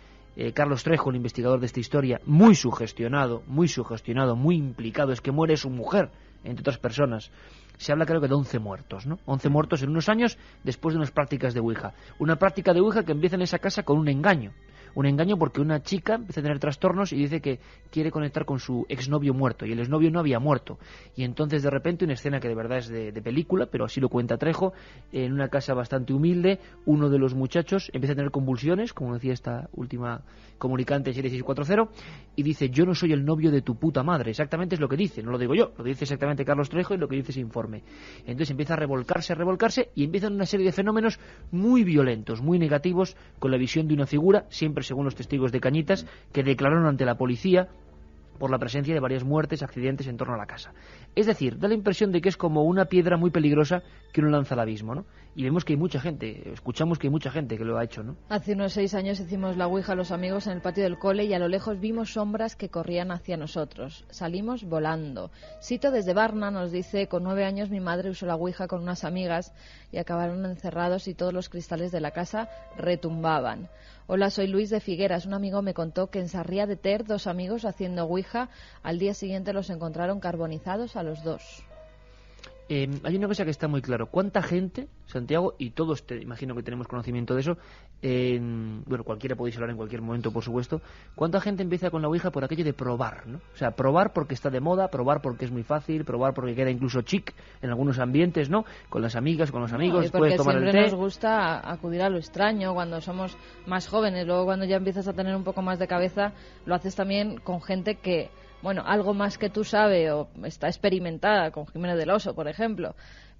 Carlos Trejo, el investigador de esta historia, muy sugestionado, muy implicado, es que muere su mujer, entre otras personas. Se habla creo que de 11 muertos, ¿no? 11 muertos en unos años después de unas prácticas de Ouija. Una práctica de Ouija que empieza en esa casa con un engaño. Un engaño porque una chica empieza a tener trastornos y dice que quiere conectar con su exnovio muerto, y el exnovio no había muerto. Y entonces de repente una escena que de verdad es de película, pero así lo cuenta Trejo, en una casa bastante humilde, uno de los muchachos empieza a tener convulsiones, como decía esta última comunicante 7640, y dice: yo no soy el novio de tu puta madre. Exactamente es lo que dice, no lo digo yo, lo dice exactamente Carlos Trejo y lo que dice ese informe. Entonces empieza a revolcarse y empiezan una serie de fenómenos muy violentos, muy negativos, con la visión de una figura, siempre según los testigos de Cañitas, que declararon ante la policía por la presencia de varias muertes, accidentes en torno a la casa. Es decir, da la impresión de que es como una piedra muy peligrosa que uno lanza al abismo, ¿no? Y vemos que hay mucha gente, escuchamos que hay mucha gente que lo ha hecho, ¿no? Hace unos 6 años hicimos la Ouija a los amigos en el patio del cole y a lo lejos vimos sombras que corrían hacia nosotros. Salimos volando. Sito desde Barna nos dice: con 9 años mi madre usó la Ouija con unas amigas y acabaron encerrados y todos los cristales de la casa retumbaban. Hola, soy Luis de Figueras. Un amigo me contó que en Sarriá de Ter 2 amigos haciendo Ouija, al día siguiente los encontraron carbonizados a los 2. Hay una cosa que está muy claro. ¿Cuánta gente, Santiago, y todos imagino que tenemos conocimiento de eso, bueno, cualquiera podéis hablar en cualquier momento, por supuesto, cuánta gente empieza con la Ouija por aquello de probar, ¿no? O sea, probar porque está de moda, probar porque es muy fácil, probar porque queda incluso chic en algunos ambientes, ¿no? Con las amigas, con los amigos, puedes tomar el té. Porque siempre nos gusta acudir a lo extraño cuando somos más jóvenes. Luego cuando ya empiezas a tener un poco más de cabeza, lo haces también con gente que, bueno, algo más que tú sabe o está experimentada, con Jiménez del Oso, por ejemplo.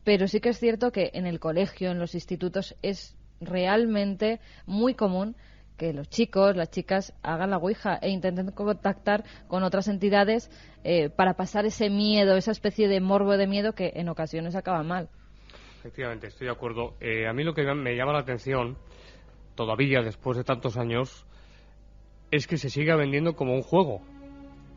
pero sí que es cierto que en el colegio, en los institutos, es realmente muy común que los chicos, las chicas hagan la ouija e intenten contactar con otras entidades para pasar ese miedo, esa especie de morbo de miedo que en ocasiones acaba mal. Efectivamente, estoy de acuerdo. A mí lo que me llama la atención, todavía después de tantos años, es que se siga vendiendo como un juego.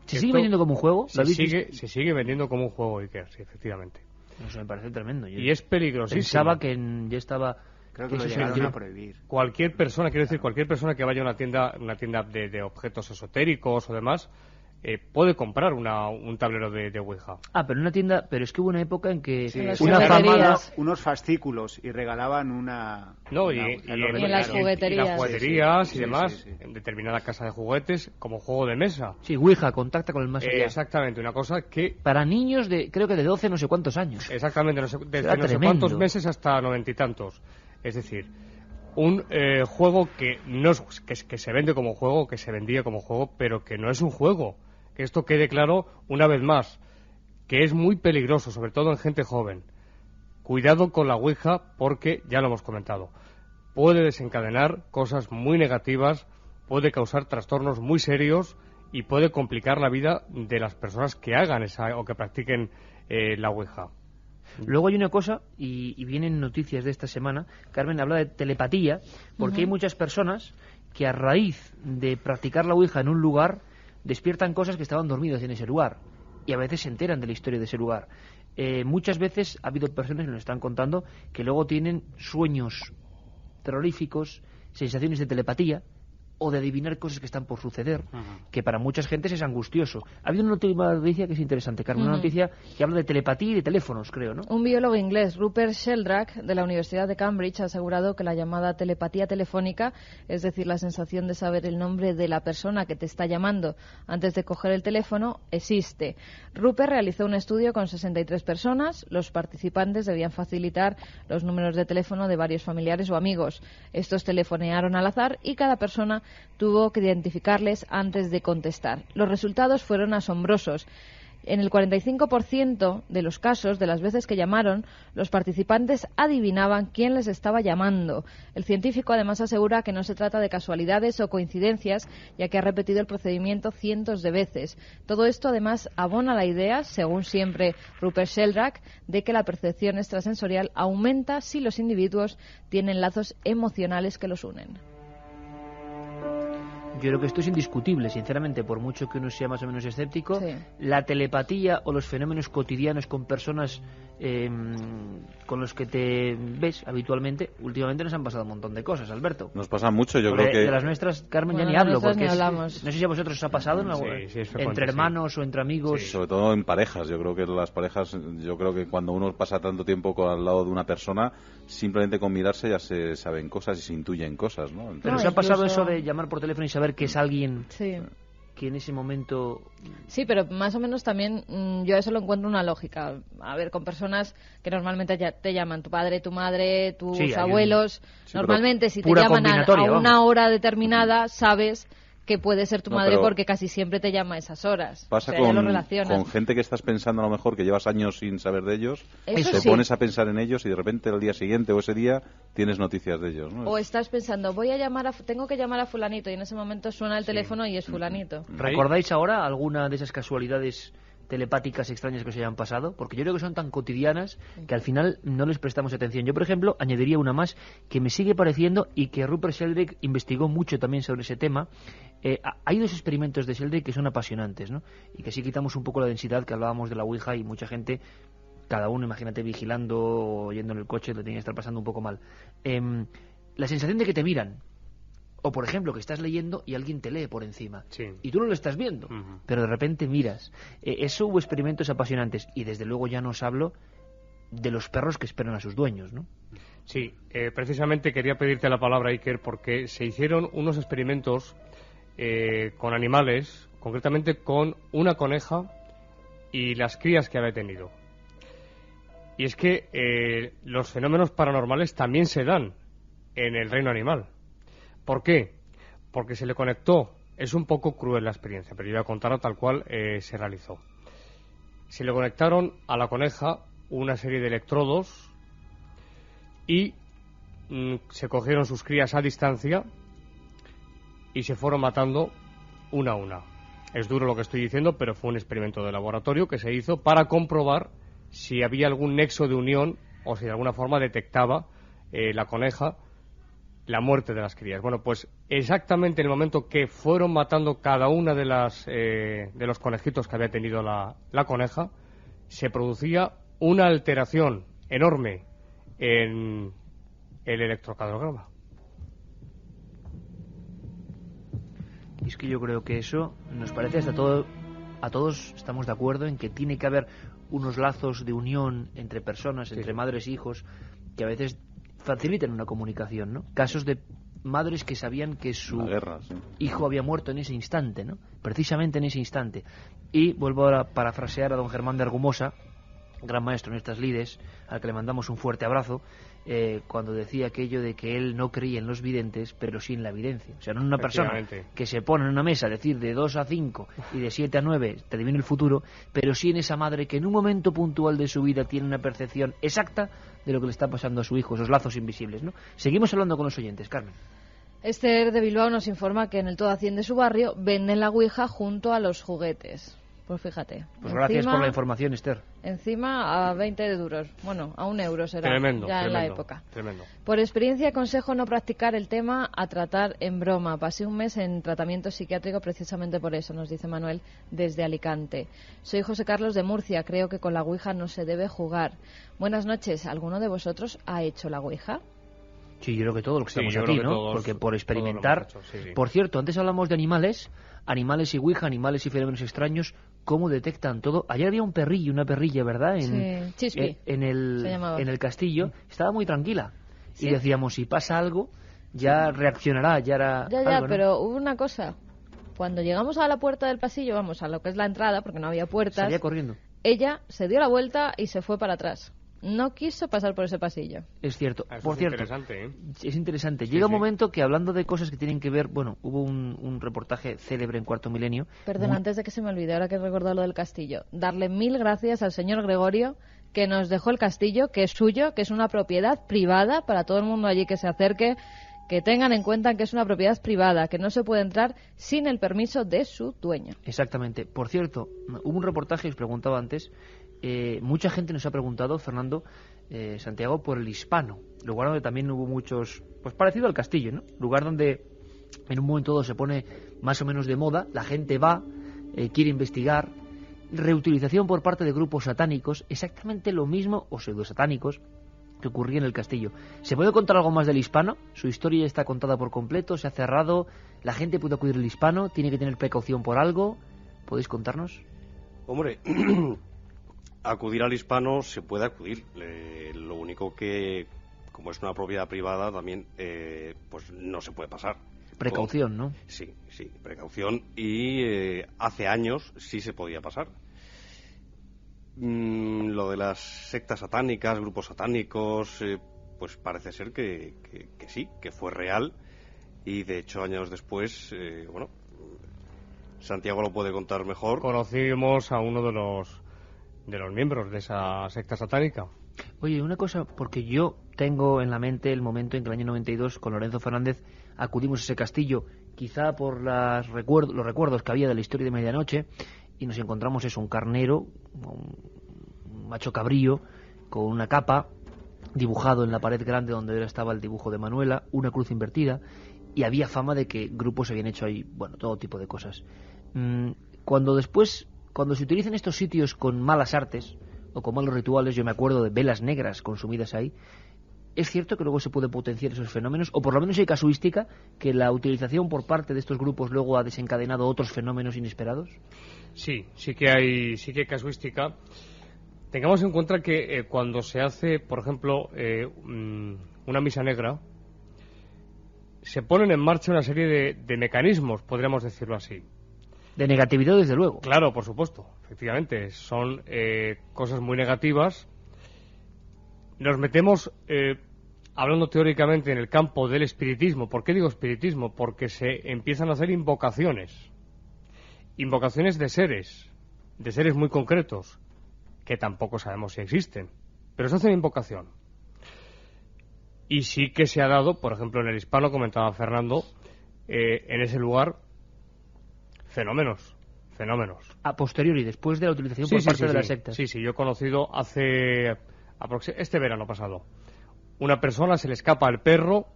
¿Se sigue vendiendo como un juego? Se sigue vendiendo como un juego, Iker, sí, efectivamente. Eso me parece tremendo. Y es peligrosísimo. Pensaba que ya estaba... Creo que lo llegaron a prohibir. Cualquier persona, quiero decir, cualquier persona que vaya a una tienda de objetos esotéricos o demás, puede comprar un tablero de Ouija. Pero una tienda, pero es que hubo una época en que unos fascículos y regalaban una... No, y en las jugueterías. Y las jugueterías y demás, sí. en determinada casa de juguetes, como juego de mesa. Sí, Ouija, contacta con el más allá. Exactamente, una cosa que... Para niños creo que de 12 no sé cuántos años. Exactamente, desde no sé cuántos meses hasta 90 y tantos. Es decir, un juego que se vende como juego, que se vendía como juego, pero que no es un juego. Que esto quede claro una vez más, que es muy peligroso, sobre todo en gente joven. Cuidado con la Ouija porque, ya lo hemos comentado, puede desencadenar cosas muy negativas, puede causar trastornos muy serios y puede complicar la vida de las personas que hagan o que practiquen la Ouija. Luego hay una cosa, y vienen noticias de esta semana, Carmen habla de telepatía, porque hay muchas personas que a raíz de practicar la Ouija en un lugar, despiertan cosas que estaban dormidas en ese lugar, y a veces se enteran de la historia de ese lugar. Muchas veces ha habido personas que nos están contando que luego tienen sueños terroríficos, sensaciones de telepatía, o de adivinar cosas que están por suceder, que para muchas gentes es angustioso. Ha habido una última noticia que es interesante, Carmen, una noticia que habla de telepatía y de teléfonos, creo, ¿no? Un biólogo inglés, Rupert Sheldrake, de la Universidad de Cambridge, ha asegurado que la llamada telepatía telefónica, es decir, la sensación de saber el nombre de la persona que te está llamando antes de coger el teléfono, existe. Rupert realizó un estudio con 63 personas. Los participantes debían facilitar los números de teléfono de varios familiares o amigos. Estos telefonearon al azar y cada persona tuvo que identificarles antes de contestar. Los resultados fueron asombrosos. En el 45% de los casos, de las veces que llamaron, los participantes adivinaban quién les estaba llamando. El científico además asegura que no se trata de casualidades o coincidencias, ya que ha repetido el procedimiento cientos de veces. Todo esto además abona la idea, según siempre Rupert Sheldrake, de que la percepción extrasensorial aumenta si los individuos tienen lazos emocionales que los unen. Yo creo que esto es indiscutible, sinceramente, por mucho que uno sea más o menos escéptico. Sí. La telepatía o los fenómenos cotidianos con personas con los que te ves habitualmente, últimamente nos han pasado un montón de cosas, Alberto. Nos pasa mucho, yo creo que... De las nuestras, Carmen, ya ni hablo, porque no sé si a vosotros os ha pasado entre hermanos o entre amigos. Sí, sobre todo en parejas. Yo creo que las parejas, cuando uno pasa tanto tiempo al lado de una persona, simplemente con mirarse ya se saben cosas y se intuyen cosas, ¿no? Entonces, pero ¿se ha pasado eso de llamar por teléfono y saber que es alguien que en ese momento... Sí, pero más o menos también yo a eso lo encuentro una lógica. A ver, con personas que normalmente te llaman tu padre, tu madre, tus abuelos. Normalmente si te llaman a una hora determinada, sabes que puede ser tu madre porque casi siempre te llama a esas horas. Pasa con gente que estás pensando a lo mejor que llevas años sin saber de ellos, te pones a pensar en ellos y de repente el día siguiente o ese día tienes noticias de ellos, ¿no? O estás pensando, tengo que llamar a fulanito y en ese momento suena el teléfono y es fulanito. ¿Recordáis ahora alguna de esas casualidades telepáticas extrañas que os hayan pasado? Porque yo creo que son tan cotidianas que al final no les prestamos atención. Yo, por ejemplo, añadiría una más que me sigue pareciendo y que Rupert Sheldrake investigó mucho también sobre ese tema. Hay dos experimentos de Sheldrake que son apasionantes, ¿no? Y que sí quitamos un poco la densidad que hablábamos de la Ouija y mucha gente, cada uno, imagínate, vigilando o yendo en el coche, lo tiene que estar pasando un poco mal. La sensación de que te miran. O, por ejemplo, que estás leyendo y alguien te lee por encima. Sí. Y tú no lo estás viendo, pero de repente miras. Eso hubo experimentos apasionantes. Y desde luego ya no os hablo de los perros que esperan a sus dueños, ¿no? Sí, precisamente quería pedirte la palabra, Iker, porque se hicieron unos experimentos con animales, concretamente con una coneja y las crías que había tenido. Y es que los fenómenos paranormales también se dan en el reino animal. ¿Por qué? Porque se le conectó. Es un poco cruel la experiencia, pero yo voy a contar tal cual se realizó. Se le conectaron a la coneja una serie de electrodos y se cogieron sus crías a distancia y se fueron matando una a una. Es duro lo que estoy diciendo, pero fue un experimento de laboratorio que se hizo para comprobar si había algún nexo de unión o si de alguna forma detectaba la coneja la muerte de las crías. Bueno, pues exactamente en el momento que fueron matando cada una de los conejitos que había tenido la coneja, se producía una alteración enorme en el electrocardiograma. Y es que yo creo que eso nos parece a todos estamos de acuerdo en que tiene que haber unos lazos de unión entre personas, entre madres e hijos, que a veces facilitan una comunicación, ¿no? Casos de madres que sabían que su hijo había muerto en ese instante, ¿no? Precisamente en ese instante. Y vuelvo a parafrasear a don Germán de Argumosa, gran maestro en estas lides, al que le mandamos un fuerte abrazo, cuando decía aquello de que él no creía en los videntes, pero sí en la evidencia. O sea, no en una persona que se pone en una mesa a decir de 2 a 5 y de 7 a 9 te adivina el futuro, pero sí en esa madre que en un momento puntual de su vida tiene una percepción exacta de lo que le está pasando a su hijo, esos lazos invisibles, ¿no? Seguimos hablando con los oyentes, Carmen. Esther de Bilbao nos informa que en el Todo a 100 de su barrio venden la ouija junto a los juguetes. Pues fíjate. Pues gracias por la información, Esther. Encima a 20 duros. Bueno, a €1 será. Tremendo, ya tremendo, en la época. Tremendo. Por experiencia aconsejo no practicar el tema a tratar en broma. Pasé un mes en tratamiento psiquiátrico precisamente por eso, nos dice Manuel desde Alicante. Soy José Carlos de Murcia. Creo que con la ouija no se debe jugar. Buenas noches. ¿Alguno de vosotros ha hecho la ouija? Sí, yo creo que todos los que estamos aquí, ¿no? Porque por experimentar... Por cierto, antes hablamos de animales y ouija, animales y fenómenos extraños, cómo detectan todo. Ayer había un perrillo, una perrilla, ¿verdad? En el castillo. Estaba muy tranquila. Sí. Y decíamos, si pasa algo, ya reaccionará, ya hará algo, ¿no? Pero hubo una cosa. Cuando llegamos a la puerta del pasillo, vamos, a lo que es la entrada, porque no había puertas... Salía corriendo. Ella se dio la vuelta y se fue para atrás. No quiso pasar por ese pasillo. Es cierto. Eso por es cierto, interesante, ¿eh? Es interesante. Sí, Llega un momento que hablando de cosas que tienen que ver... Bueno, hubo un reportaje célebre en Cuarto Milenio. Perdón, antes de que se me olvide, ahora que he recordado lo del castillo, darle 1000 gracias al señor Gregorio, que nos dejó el castillo, que es suyo, que es una propiedad privada para todo el mundo allí que se acerque, que tengan en cuenta que es una propiedad privada, que no se puede entrar sin el permiso de su dueño. Exactamente. Por cierto, hubo un reportaje, os preguntaba antes, mucha gente nos ha preguntado, Fernando, Santiago, por el Hispano, lugar donde también hubo muchos, pues parecido al castillo, ¿no? Lugar donde en un momento todo se pone más o menos de moda, la gente va, quiere investigar, reutilización por parte de grupos satánicos, exactamente lo mismo, o pseudosatánicos, que ocurría en el castillo. ¿Se puede contar algo más del Hispano? Su historia ya está contada por completo, se ha cerrado, la gente puede acudir al Hispano, tiene que tener precaución por algo. ¿Podéis contarnos? Hombre, acudir al Hispano se puede acudir. Lo único que, como es una propiedad privada, también pues no se puede pasar. Precaución, ¿no? Sí, precaución. Y hace años sí se podía pasar. Lo de las sectas satánicas, grupos satánicos, pues parece ser que sí, que fue real. Y de hecho, años después, bueno, Santiago lo puede contar mejor. Conocimos a uno de los miembros de esa secta satánica. Oye, una cosa, porque yo tengo en la mente el momento en que el año 92 con Lorenzo Fernández acudimos a ese castillo, quizá por los recuerdos que había de la historia de Medianoche, y nos encontramos un carnero, un macho cabrío, con una capa, dibujado en la pared grande donde ahora estaba el dibujo de Manuela, una cruz invertida, y había fama de que grupos habían hecho ahí, bueno, todo tipo de cosas. Cuando se utilizan estos sitios con malas artes o con malos rituales, yo me acuerdo de velas negras consumidas ahí, ¿es cierto que luego se puede potenciar esos fenómenos? O por lo menos hay casuística que la utilización por parte de estos grupos luego ha desencadenado otros fenómenos inesperados. Sí que hay casuística. Tengamos en cuenta que cuando se hace, por ejemplo, una misa negra, se ponen en marcha una serie de mecanismos, podríamos decirlo así. De negatividad, desde luego. Claro, por supuesto, efectivamente. Son cosas muy negativas. Nos metemos, hablando teóricamente, en el campo del espiritismo. ¿Por qué digo espiritismo? Porque se empiezan a hacer invocaciones. Invocaciones de seres muy concretos, que tampoco sabemos si existen. Pero se hace una invocación. Y sí que se ha dado, por ejemplo, en el Hispano, comentaba Fernando, en ese lugar, fenómenos. A posteriori, después de la utilización por parte de las sectas. Sí, yo he conocido este verano pasado. Una persona, se le escapa el perro,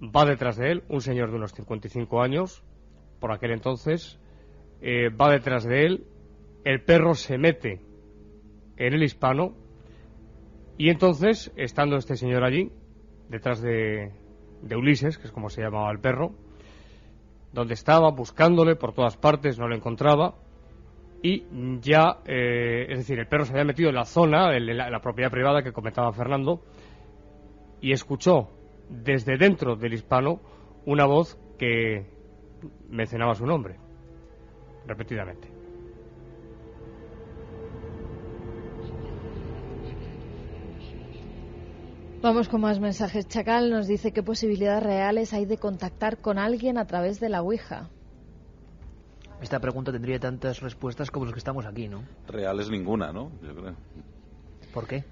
va detrás de él, un señor de unos 55 años, por aquel entonces, va detrás de él, el perro se mete en el Hispano, y entonces, estando este señor allí, detrás de Ulises, que es como se llamaba el perro, donde estaba, buscándole por todas partes, no lo encontraba, y ya, es decir, el perro se había metido en la zona, en la propiedad privada que comentaba Fernando, y escuchó desde dentro del Hispano una voz que mencionaba su nombre, repetidamente. Vamos con más mensajes. Chacal nos dice qué posibilidades reales hay de contactar con alguien a través de la Ouija. Esta pregunta tendría tantas respuestas como los que estamos aquí, ¿no? Reales ninguna, ¿no? Yo creo. ¿Por qué?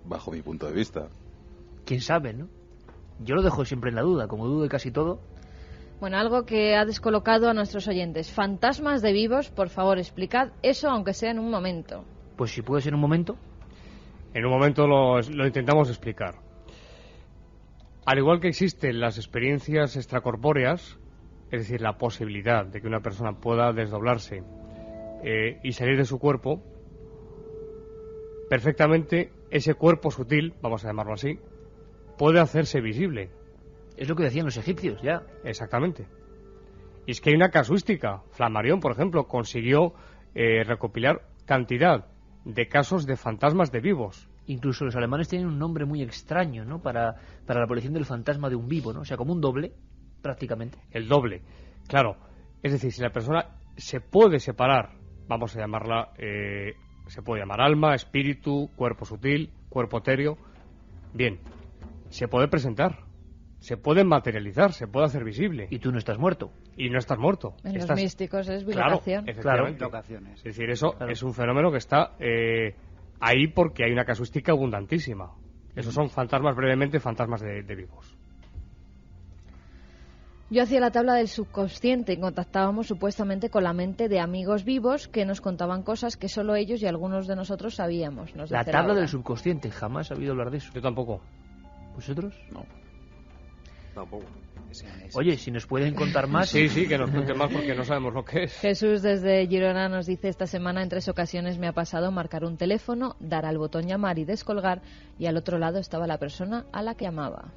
Bajo mi punto de vista. ¿Quién sabe, no? Yo lo dejo siempre en la duda, como dudo de casi todo. Bueno, algo que ha descolocado a nuestros oyentes. Fantasmas de vivos, por favor, explicad eso, aunque sea en un momento. Pues si puede ser en un momento. En un momento lo intentamos explicar. Al igual que existen las experiencias extracorpóreas, es decir, la posibilidad de que una persona pueda desdoblarse y salir de su cuerpo, perfectamente ese cuerpo sutil, vamos a llamarlo así, puede hacerse visible. Es lo que decían los egipcios, ya. Exactamente. Y es que hay una casuística. Flammarion, por ejemplo, consiguió recopilar cantidad de casos de fantasmas de vivos. Incluso los alemanes tienen un nombre muy extraño, ¿no? Para la aparición del fantasma de un vivo, ¿no? O sea, como un doble, prácticamente. El doble, claro. Es decir, si la persona se puede separar, vamos a llamarla, se puede llamar alma, espíritu, cuerpo sutil, cuerpo etéreo, bien, se puede presentar, se puede materializar, se puede hacer visible. Y tú no estás muerto. Y no estás muerto. En los místicos es bilocación. Claro, efectivamente. Bilocaciones. Es decir, eso es un fenómeno que está ahí porque hay una casuística abundantísima. Esos son fantasmas, brevemente, fantasmas de vivos. Yo hacía la tabla del subconsciente y contactábamos supuestamente con la mente de amigos vivos que nos contaban cosas que solo ellos y algunos de nosotros sabíamos. La tabla del subconsciente, jamás he oído hablar de eso. Yo tampoco. ¿Vosotros? No. Tampoco. Oye, si nos pueden contar más. Sí, que nos cuenten más porque no sabemos lo que es. Jesús desde Girona nos dice: esta semana en 3 ocasiones me ha pasado marcar un teléfono, dar al botón llamar y descolgar, y al otro lado estaba la persona a la que amaba.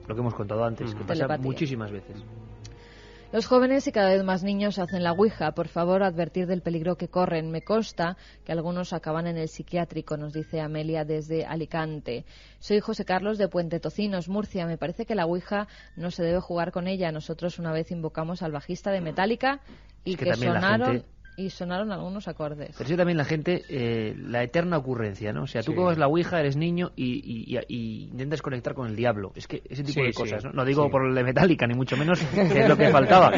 Lo que hemos contado antes, que pasa muchísimas veces. Los jóvenes y cada vez más niños hacen la Ouija. Por favor, advertir del peligro que corren. Me consta que algunos acaban en el psiquiátrico, nos dice Amelia desde Alicante. Soy José Carlos de Puente Tocinos, Murcia. Me parece que la Ouija no se debe jugar con ella. Nosotros una vez invocamos al bajista de Metallica y que sonaron algunos acordes. Pero sí, también la gente, la eterna ocurrencia, ¿no? O sea, tú coges la Ouija, eres niño y intentas conectar con el diablo. Es que ese tipo de cosas, ¿no? No digo por el de Metallica, ni mucho menos, que es lo que faltaba.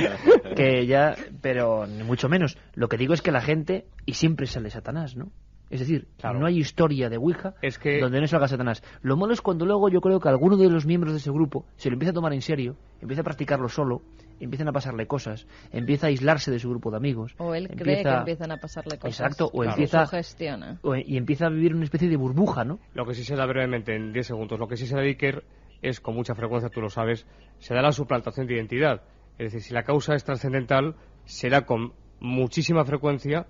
Pero ni mucho menos. Lo que digo es que la gente, y siempre sale Satanás, ¿no? Es decir, no hay historia de Ouija donde no salga Satanás. Lo malo es cuando luego yo creo que alguno de los miembros de ese grupo se lo empieza a tomar en serio, empieza a practicarlo solo, empiezan a pasarle cosas, empieza a aislarse de su grupo de amigos. O él cree que empiezan a pasarle cosas. Exacto, o empieza sugestiona. Y empieza a vivir una especie de burbuja, ¿no? Lo que sí se da brevemente, en 10 segundos, lo que sí se da, Iker, es con mucha frecuencia, tú lo sabes, se da la suplantación de identidad. Es decir, si la causa es trascendental, se da con muchísima frecuencia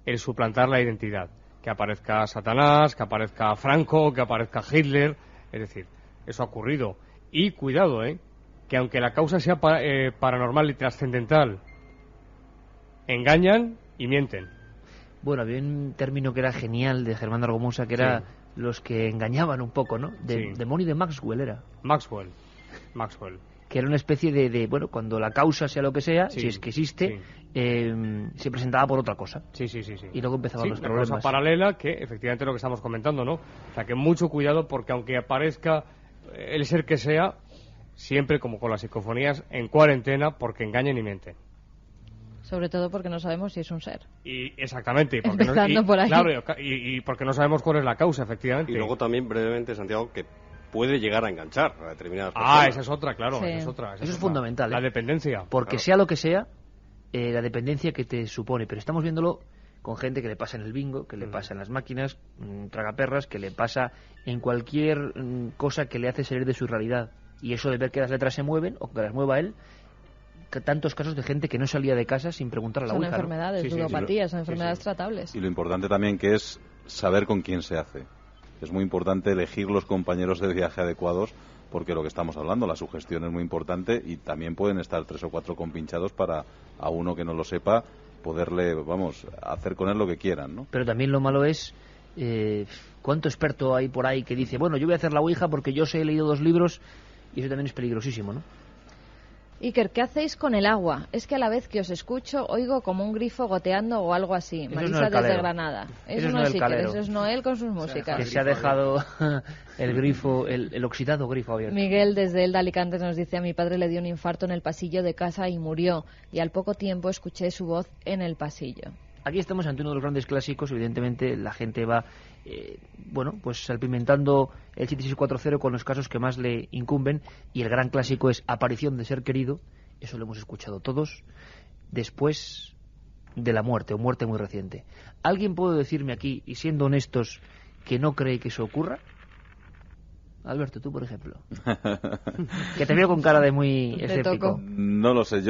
el suplantar la identidad. Que aparezca Satanás, que aparezca Franco, que aparezca Hitler. Es decir, eso ha ocurrido. Y cuidado, que aunque la causa sea paranormal y trascendental, engañan y mienten. Bueno, había un término que era genial de Germán Argomosa, que era los que engañaban un poco, ¿no? Demonio de Maxwell era. Maxwell. Que era una especie de bueno, cuando la causa sea lo que sea, si es que existe, se presentaba por otra cosa. Sí. Y luego empezaban los problemas. Una cosa paralela que, efectivamente, lo que estamos comentando, ¿no? O sea, que mucho cuidado porque aunque aparezca el ser que sea, siempre, como con las psicofonías, en cuarentena porque engañan y mienten. Sobre todo porque no sabemos si es un ser. Y exactamente, y porque Empezando por ahí. Claro, y porque no sabemos cuál es la causa, efectivamente. Y luego también brevemente, Santiago, que puede llegar a enganchar a determinadas personas. Esa es otra, claro, Sí. esa es otra. Eso es fundamental. La dependencia. Porque claro. sea lo que sea, la dependencia que te supone. Pero estamos viéndolo con gente que le pasa en el bingo, que le pasa en las máquinas, tragaperras, que le pasa en cualquier cosa que le hace salir de su realidad. Y eso de ver que las letras se mueven, o que las mueva él, que tantos casos de gente que no salía de casa sin preguntar a la Son Ouija, ¿no? enfermedades, ludopatías, son enfermedades tratables. Y lo importante también que es saber con quién se hace. Es muy importante elegir los compañeros de viaje adecuados, porque lo que estamos hablando, la sugestión es muy importante y también pueden estar 3 o 4 compinchados para a uno que no lo sepa poderle, hacer con él lo que quieran, ¿no? Pero también lo malo es cuánto experto hay por ahí que dice, bueno, yo voy a hacer la Ouija porque yo he leído 2 libros, y eso también es peligrosísimo, ¿no? Iker, ¿qué hacéis con el agua? Es que a la vez que os escucho oigo como un grifo goteando o algo así. Eso Marisa no es desde Calero. Granada. Eso no no es es Iker, Calero. eso es Noel con sus músicas. Que se ha dejado el grifo, el oxidado grifo abierto. Miguel desde el de Alicante nos dice: a mi padre le dio un infarto en el pasillo de casa y murió, y al poco tiempo escuché su voz en el pasillo. Aquí estamos ante uno de los grandes clásicos. Evidentemente la gente va pues salpimentando el 7640 con los casos que más le incumben, y el gran clásico es aparición de ser querido. Eso lo hemos escuchado todos después de la muerte, o muerte muy reciente. ¿Alguien puede decirme aquí, y siendo honestos, que no cree que eso ocurra? Alberto, tú por ejemplo. Que te veo con cara de muy escéptico. No lo sé,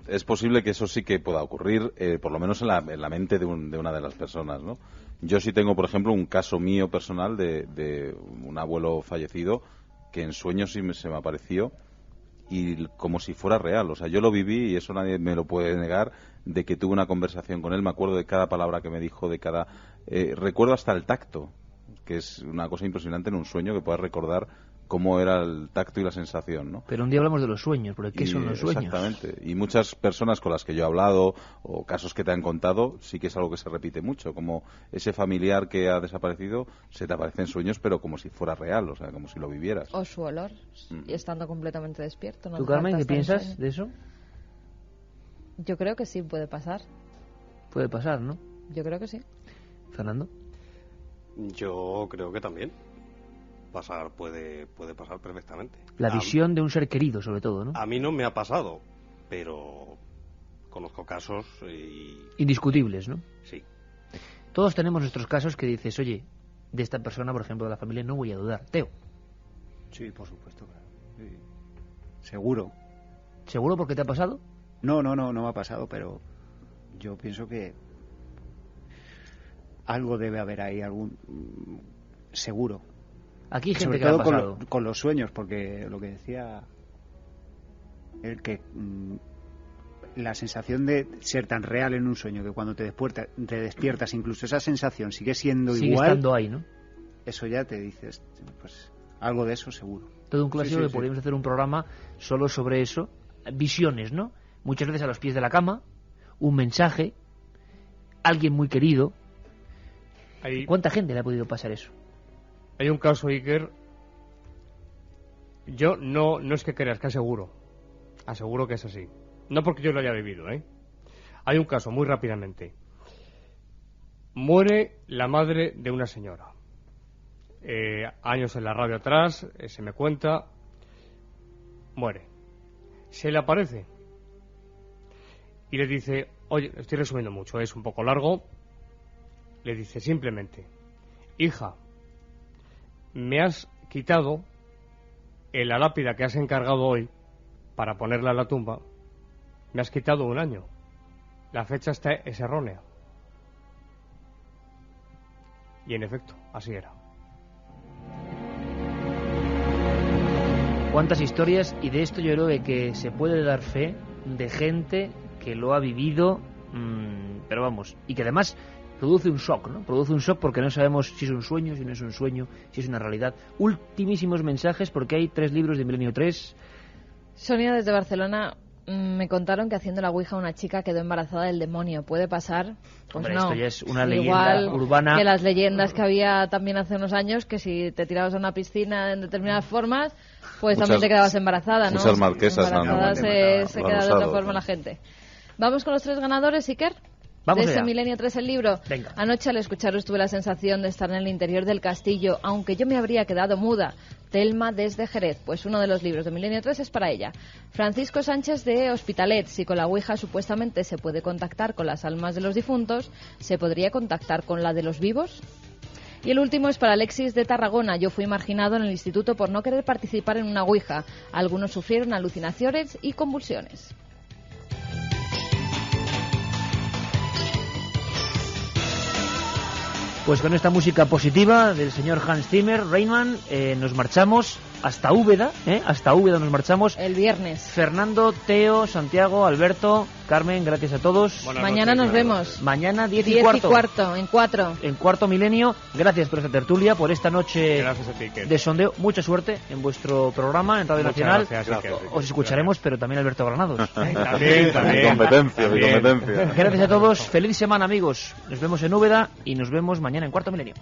es posible que eso sí que pueda ocurrir, por lo menos en la mente de una de las personas, ¿no? Yo sí tengo, por ejemplo, un caso mío personal de un abuelo fallecido que en sueños sí se me apareció, y como si fuera real. O sea, yo lo viví y eso nadie me lo puede negar, de que tuve una conversación con él. Me acuerdo de cada palabra que me dijo, de cada... recuerdo hasta el tacto, que es una cosa impresionante en un sueño, que puedas recordar cómo era el tacto y la sensación, ¿no? Pero un día hablamos de los sueños, porque ¿qué son los sueños? Exactamente. Y muchas personas con las que yo he hablado, o casos que te han contado, sí que es algo que se repite mucho, como ese familiar que ha desaparecido se te aparece en sueños, pero como si fuera real, o sea, como si lo vivieras. O su olor, y estando completamente despierto. No ¿Tú, hace Carmen, falta qué estar en piensas sueño. de eso? Yo creo que sí puede pasar. Puede pasar, ¿no? Yo creo que sí. Fernando. Yo creo que también. Puede pasar perfectamente. La visión de un ser querido, sobre todo, ¿no? A mí no me ha pasado, pero conozco casos indiscutibles, ¿no? Sí. Todos tenemos nuestros casos que dices, oye, de esta persona, por ejemplo, de la familia, no voy a dudar. Teo. Sí, por supuesto, claro. Sí. Seguro. ¿Seguro porque te ha pasado? No me ha pasado, pero yo pienso que algo debe haber ahí, seguro. Aquí hay gente sobre que todo ha pasado. con los sueños, porque lo que decía el que la sensación de ser tan real en un sueño, que cuando te despiertas, incluso esa sensación sigue siendo sigue igual, estando ahí, ¿no? Eso ya te dices, pues algo de eso seguro. Todo un clásico, Sí, que podríamos hacer un programa solo sobre eso. Visiones, ¿no? Muchas veces a los pies de la cama, un mensaje, alguien muy querido. ¿Cuánta gente le ha podido pasar eso? Hay un caso, Iker. Yo no es que creas, que aseguro que es así. No porque yo lo haya vivido, ¿eh? Hay un caso, muy rápidamente. Muere la madre de una señora. Años en la radio atrás, se me cuenta. Muere. Se le aparece. Y le dice, oye, estoy resumiendo mucho, es un poco largo. Le dice simplemente, hija, me has quitado en la lápida que has encargado hoy para ponerla en la tumba, me has quitado un año. La fecha es errónea. Y en efecto, así era. ¿Cuántas historias? Y de esto yo creo que se puede dar fe de gente que lo ha vivido, pero vamos, y que además produce un shock, ¿no? Produce un shock porque no sabemos si es un sueño, si no es un sueño, si es una realidad. Ultimísimos mensajes, porque hay 3 libros de Milenio 3. Sonia desde Barcelona, me contaron que haciendo la Ouija una chica quedó embarazada del demonio. ¿Puede pasar? Pues hombre, no. Esto ya es una Igual leyenda urbana. Que las leyendas que había también hace unos años, que si te tirabas a una piscina en determinadas formas, pues también te quedabas embarazada, ¿no? Muchas marquesas embarazada se queda de otra usado, forma ¿no? la gente. Vamos con los 3 ganadores, Iker. Vamos de ese allá. Milenio 3 el libro. Venga. Anoche al escucharos tuve la sensación de estar en el interior del castillo, aunque yo me habría quedado muda. Telma desde Jerez, pues uno de los libros de Milenio 3 es para ella. Francisco Sánchez de Hospitalet, si con la Ouija supuestamente se puede contactar con las almas de los difuntos, ¿se podría contactar con la de los vivos? Y el último es para Alexis de Tarragona. Yo fui marginado en el instituto por no querer participar en una Ouija. Algunos sufrieron alucinaciones y convulsiones. Pues con esta música positiva del señor Hans Zimmer, Rainman, nos marchamos hasta Úbeda, hasta Úbeda nos marchamos. El viernes. Fernando, Teo, Santiago, Alberto, Carmen, gracias a todos. Mañana nos vemos. Mañana 10 y 10 cuarto. y cuarto, en 4. En Cuarto Milenio. Gracias por esta tertulia, por esta noche de sondeo. Mucha suerte en vuestro programa en Radio Muchas Nacional. gracias. Os escucharemos, pero también Alberto Granados. También. Competencia. Gracias a todos. Feliz semana, amigos. Nos vemos en Úbeda y nos vemos mañana en Cuarto Milenio.